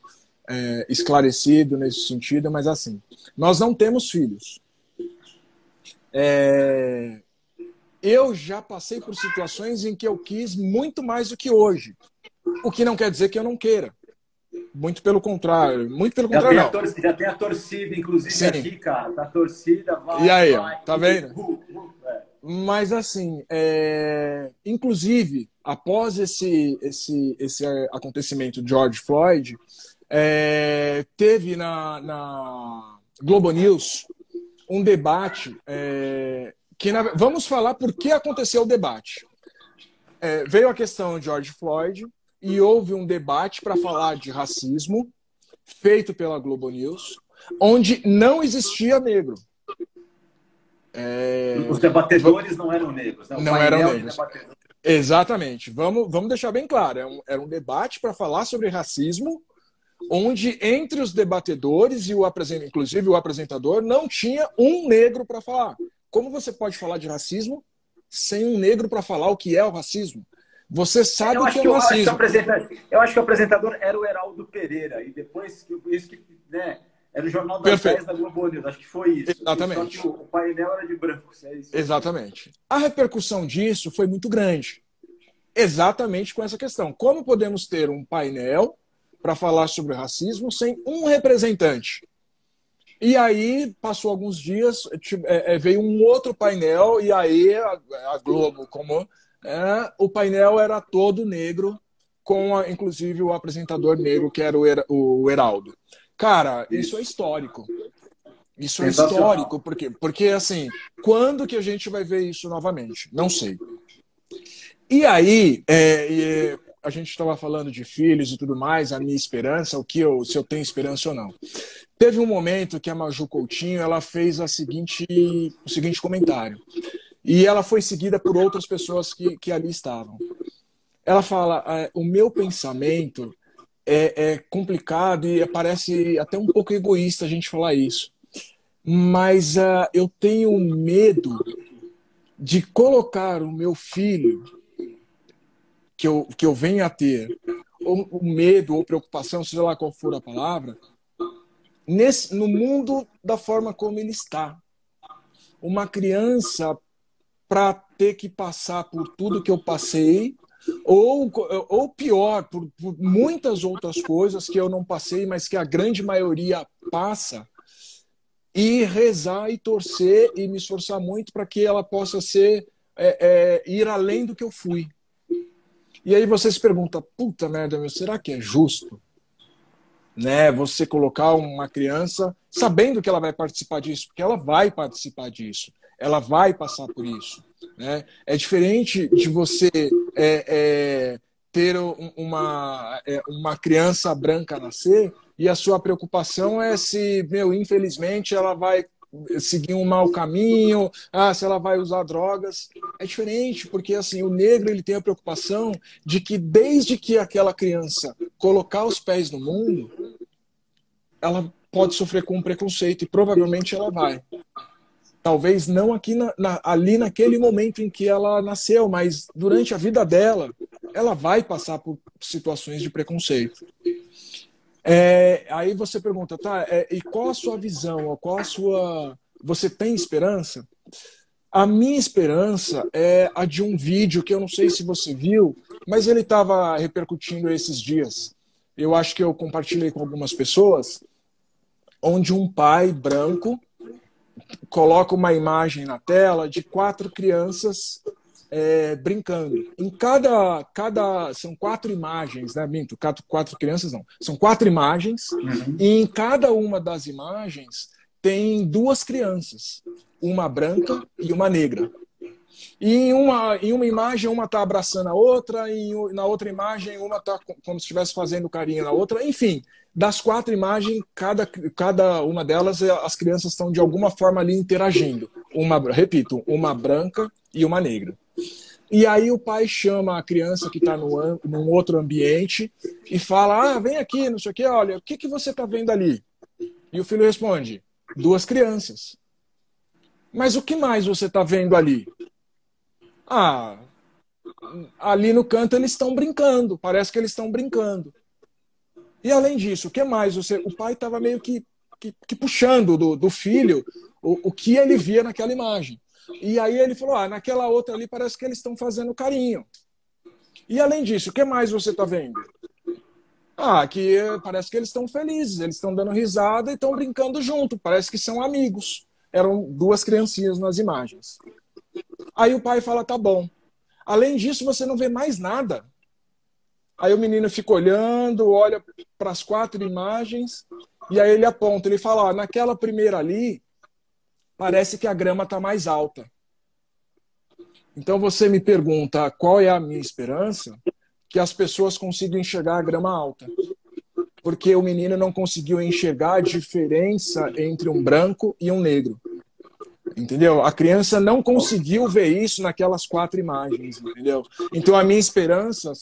esclarecido nesse sentido, mas assim, nós não temos filhos. Eu já passei por situações em que eu quis muito mais do que hoje, o que não quer dizer que eu não queira. Muito pelo contrário, não. Já tem a torcida, inclusive, Sim. Aqui, cara. A torcida vai. E aí, tá vendo? Mas assim, inclusive, após esse acontecimento de George Floyd, teve na Globo News um debate vamos falar por que aconteceu o debate. Veio a questão de George Floyd e houve um debate para falar de racismo feito pela Globo News, onde não existia negro. Os debatedores não eram negros, né? Não eram negros. Exatamente. Vamos deixar bem claro. Era um debate para falar sobre racismo, onde entre os debatedores e inclusive o apresentador, não tinha um negro para falar. Como você pode falar de racismo sem um negro para falar o que é o racismo? Você sabe o que é o racismo. Eu acho que o apresentador era o Heraldo Pereira, e depois né, era o Jornal das 10 da Globo News, acho que foi isso. Exatamente. Só que o painel era de branco. Exatamente. A repercussão disso foi muito grande. Exatamente com essa questão. Como podemos ter um painel para falar sobre racismo sem um representante? E aí, passou alguns dias, veio um outro painel, e aí a Globo, o painel era todo negro, com inclusive o apresentador negro, que era o Heraldo. Cara, isso é histórico. Isso é histórico, porque assim, quando que a gente vai ver isso novamente? Não sei. E aí, a gente estava falando de filhos e tudo mais, a minha esperança, se eu tenho esperança ou não. Teve um momento que a Maju Coutinho ela fez o seguinte comentário. E ela foi seguida por outras pessoas que ali estavam. Ela fala, o meu pensamento é complicado e parece até um pouco egoísta a gente falar isso. Mas eu tenho medo de colocar o meu filho, que eu venha a ter, ou medo ou preocupação, seja lá qual for a palavra, no mundo da forma como ele está. Uma criança para ter que passar por tudo que eu passei, ou pior, por muitas outras coisas que eu não passei, mas que a grande maioria passa, e rezar e torcer e me esforçar muito para que ela possa ir além do que eu fui. E aí você se pergunta, puta merda, será que é justo? Né, você colocar uma criança sabendo que ela vai participar disso, porque ela vai participar disso, ela vai passar por isso. Né? É diferente de você ter uma criança branca nascer e a sua preocupação é se, infelizmente, ela vai seguir um mau caminho, se ela vai usar drogas. É diferente, porque assim, o negro ele tem a preocupação de que desde que aquela criança colocar os pés no mundo, ela pode sofrer com um preconceito e provavelmente ela vai. Talvez não aqui ali naquele momento em que ela nasceu, mas durante a vida dela, ela vai passar por situações de preconceito. Aí você pergunta, tá, e qual a sua visão? Qual a sua... Você tem esperança? A minha esperança é a de um vídeo que eu não sei se você viu, mas ele estava repercutindo esses dias. Eu acho que eu compartilhei com algumas pessoas, onde um pai branco coloca uma imagem na tela de 4 crianças brincando. Em são 4 imagens, né? Minto, 4 crianças não. São 4 imagens, e em cada uma das imagens tem 2 crianças, uma branca e uma negra. E em uma imagem, uma está abraçando a outra, e na outra imagem, uma está como se estivesse fazendo carinho na outra. Enfim, das 4 imagens, cada uma delas, as crianças estão de alguma forma ali interagindo. Repito, uma branca e uma negra. E aí o pai chama a criança que está num outro ambiente e fala, vem aqui, não sei o quê, olha, o que você está vendo ali? E o filho responde, 2 crianças. Mas o que mais você está vendo ali? Ali no canto eles estão brincando, parece que eles estão brincando. E além disso, o que mais? O pai estava meio que puxando do filho o que ele via naquela imagem. E aí ele falou, naquela outra ali parece que eles estão fazendo carinho. E além disso, o que mais você está vendo? Que parece que eles estão felizes, eles estão dando risada e estão brincando junto, parece que são amigos. Eram 2 criancinhas nas imagens. Aí o pai fala, tá bom. Além disso, você não vê mais nada. Aí o menino fica olhando, olha para as 4 imagens, e aí ele aponta, ele fala, naquela primeira ali, parece que a grama está mais alta. Então você me pergunta qual é a minha esperança? Que as pessoas consigam enxergar a grama alta. Porque o menino não conseguiu enxergar a diferença entre um branco e um negro. Entendeu? A criança não conseguiu ver isso naquelas 4 imagens, entendeu? Então a minha esperança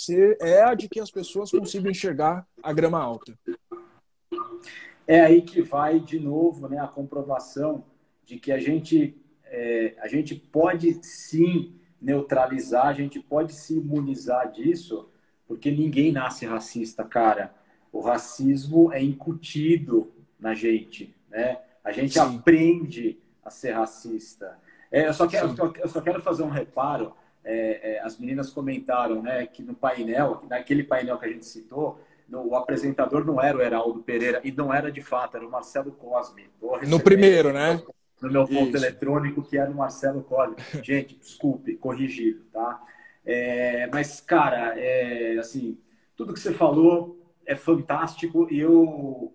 é a de que as pessoas consigam enxergar a grama alta. É aí que vai, de novo, né, a comprovação de que a gente pode sim neutralizar, a gente pode se imunizar disso, porque ninguém nasce racista, cara. O racismo é incutido na gente, né? A gente aprende a ser racista. Eu só quero fazer um reparo. As meninas comentaram, né, que no painel, naquele painel que a gente citou, o apresentador não era o Heraldo Pereira, e não era de fato, era o Marcelo Cosme. No primeiro, né? No meu ponto eletrônico, que era o Marcelo Cosme. Gente, desculpe, corrigido, tá? Mas, cara, assim, tudo que você falou é fantástico, e eu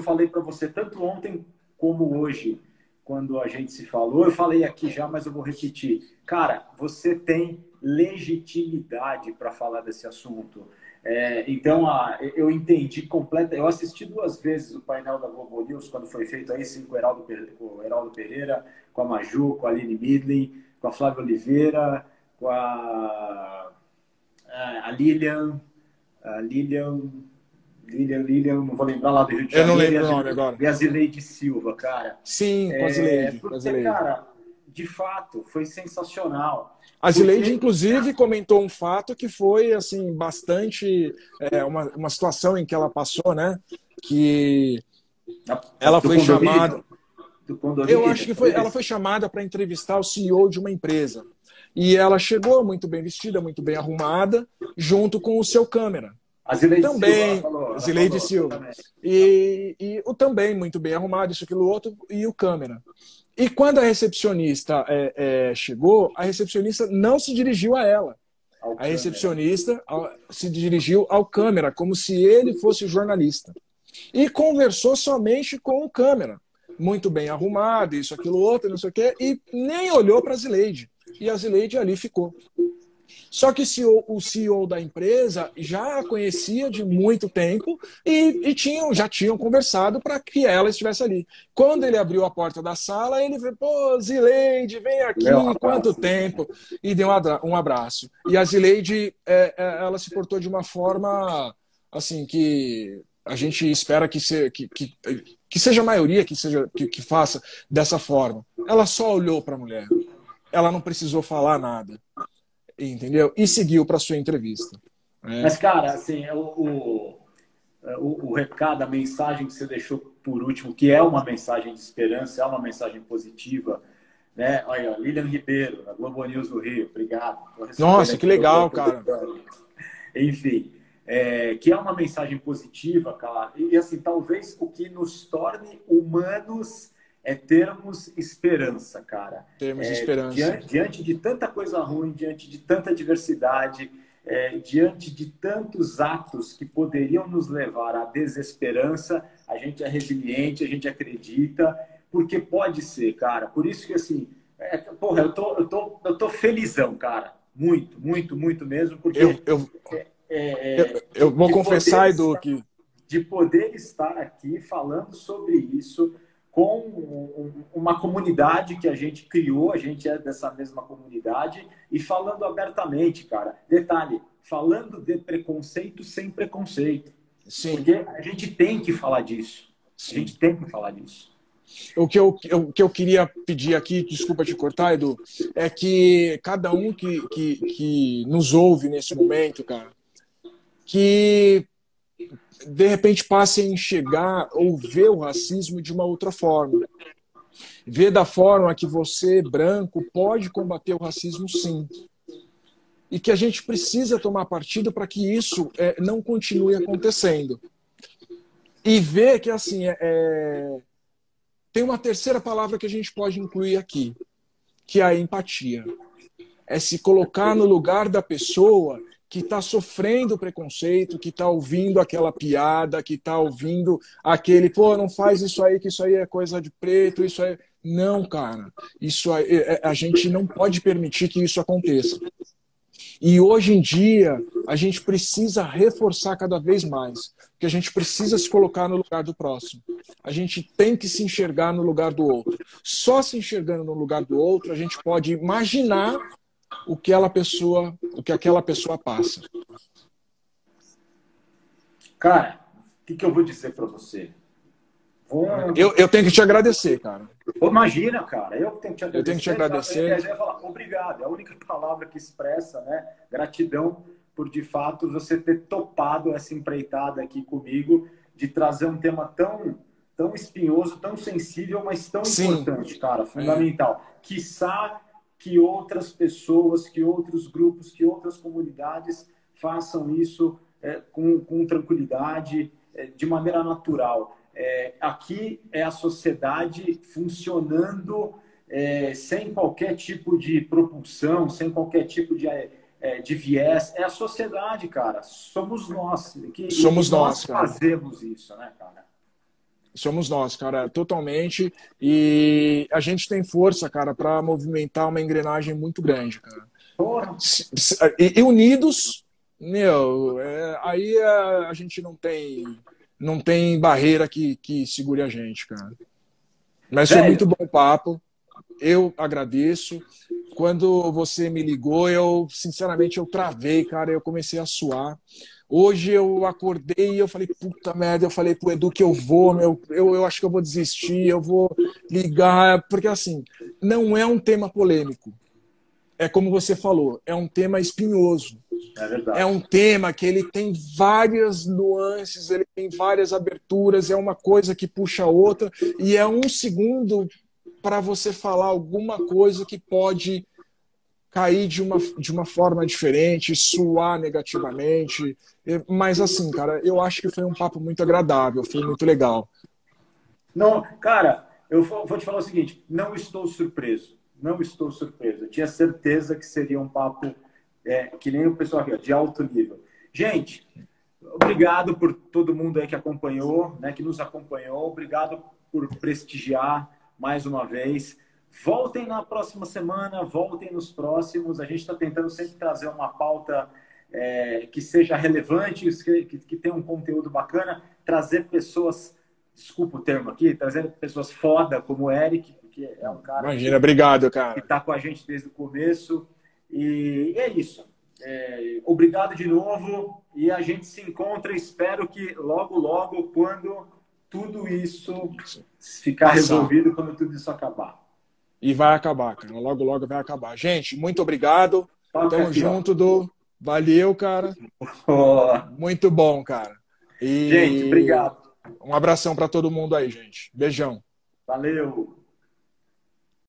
falei para você, tanto ontem como hoje, quando a gente se falou, eu falei aqui já, mas eu vou repetir. Cara, você tem legitimidade para falar desse assunto. Então, eu entendi completamente. Eu assisti 2 vezes o painel da Globo News, quando foi feito aí, sim, com o Heraldo Pereira, com a Maju, com a Aline Midley, com a Flávia Oliveira, com a Lilian, não vou lembrar lá do Rio de Janeiro. Eu não lembro o nome agora. E a Zileide Silva, cara. Sim, com a Zileide. Porque, cara, de fato, foi sensacional. A Zileide, inclusive, comentou um fato que foi, assim, bastante... uma situação em que ela passou, né? Que ela foi chamada... Eu acho que ela foi chamada para entrevistar o CEO de uma empresa. E ela chegou muito bem vestida, muito bem arrumada, junto com o seu câmera. A Zileide também, Silva. Zileide Silva. E o também muito bem arrumado, isso, aquilo, outro, e o câmera. E quando a recepcionista chegou, a recepcionista não se dirigiu a ela. A recepcionista se dirigiu ao câmera, como se ele fosse o jornalista. E conversou somente com o câmera. Muito bem arrumado, isso, aquilo, outro, não sei o quê, e nem olhou para a Zileide. E a Zileide ali ficou. Só que o CEO da empresa já a conhecia de muito tempo e já tinham conversado para que ela estivesse ali. Quando ele abriu a porta da sala, ele falou, pô, Zileide, vem Léo, um aqui, quanto abraço. tempo? E deu um abraço. E a Zileide, ela se portou de uma forma assim que a gente espera que seja a maioria que faça dessa forma. Ela só olhou para a mulher. Ela não precisou falar nada, entendeu? E seguiu para sua entrevista. Mas, cara, assim, o recado, a mensagem que você deixou por último, que é uma mensagem de esperança, é uma mensagem positiva, né? Olha, Lilian Ribeiro, da Globo News do Rio, obrigado. Nossa, que legal, cara. Enfim, que é uma mensagem positiva, cara. E assim, talvez o que nos torne humanos é termos esperança, cara. Termos esperança. Diante de tanta coisa ruim, diante de tanta diversidade, diante de tantos atos que poderiam nos levar à desesperança, a gente é resiliente, a gente acredita, porque pode ser, cara. Por isso que, assim, porra, eu tô felizão, cara. Muito, muito, muito mesmo, porque... Eu vou confessar, Edu, que... De poder estar aqui falando sobre isso com uma comunidade que a gente criou, a gente é dessa mesma comunidade, e falando abertamente, cara. Detalhe, falando de preconceito sem preconceito. Sim. Porque a gente tem que falar disso. Sim. A gente tem que falar disso. O que eu queria pedir aqui, desculpa te cortar, Edu, é que cada um que nos ouve nesse momento, cara, que de repente passe a enxergar ou ver o racismo de uma outra forma. Ver da forma que você, branco, pode combater o racismo, sim. E que a gente precisa tomar partido para que isso não continue acontecendo. E ver que, assim, tem uma terceira palavra que a gente pode incluir aqui, que é a empatia. É se colocar no lugar da pessoa que está sofrendo preconceito, que está ouvindo aquela piada, que está ouvindo aquele, pô, não faz isso aí, que isso aí é coisa de preto, isso aí... Não, cara. Isso aí, a gente não pode permitir que isso aconteça. E hoje em dia, a gente precisa reforçar cada vez mais, porque a gente precisa se colocar no lugar do próximo. A gente tem que se enxergar no lugar do outro. Só se enxergando no lugar do outro, a gente pode imaginar o que aquela pessoa passa. Cara, o que eu vou dizer para você? Eu tenho que te agradecer, cara. Imagina, cara, eu tenho que te agradecer. Eu tenho que te agradecer. Eu ia falar obrigado, é a única palavra que expressa, né? Gratidão por, de fato, você ter topado essa empreitada aqui comigo, de trazer um tema tão espinhoso, tão sensível, mas tão importante, cara, fundamental. Quiçá que outras pessoas, que outros grupos, que outras comunidades façam isso com tranquilidade, de maneira natural. Aqui é a sociedade funcionando sem qualquer tipo de propulsão, sem qualquer tipo de viés. É a sociedade, cara. Somos nós. Somos nós, cara. Fazemos isso, né, cara? Somos nós, cara, totalmente. E a gente tem força, cara, para movimentar uma engrenagem muito grande, cara. Porra. E unidos, meu, aí a gente não tem barreira que segure a gente, cara. Mas foi muito bom o papo. Eu agradeço. Quando você me ligou, sinceramente, eu travei, cara. Eu comecei a suar. Hoje eu acordei e eu falei, puta merda, eu falei pro Edu que eu vou, eu acho que eu vou desistir, eu vou ligar, porque assim, não é um tema polêmico. É como você falou, é um tema espinhoso. É verdade. É um tema que ele tem várias nuances, ele tem várias aberturas, é uma coisa que puxa a outra, e é um segundo para você falar alguma coisa que pode cair de uma forma diferente, suar negativamente. Mas assim, cara, eu acho que foi um papo muito agradável, foi muito legal. Não, cara, eu vou te falar o seguinte, não estou surpreso. Não estou surpreso. Eu tinha certeza que seria um papo que nem o pessoal aqui, de alto nível. Gente, obrigado por todo mundo aí que acompanhou, né, que nos acompanhou. Obrigado por prestigiar mais uma vez. voltem na próxima semana, voltem nos próximos. A gente está tentando sempre trazer uma pauta que seja relevante, que tenha um conteúdo bacana, trazer pessoas, desculpa o termo aqui, trazer pessoas foda como o Eric, porque é um cara Imagina, obrigado, que cara. está com a gente desde o começo. E é isso. Obrigado de novo e a gente se encontra. Espero que logo, logo, quando tudo isso ficar resolvido, quando tudo isso acabar. E vai acabar, cara. Logo, logo vai acabar. Gente, muito obrigado. Tamo junto, Du. Valeu, cara. Muito bom, cara. Gente, obrigado. Um abração para todo mundo aí, gente. Beijão. Valeu.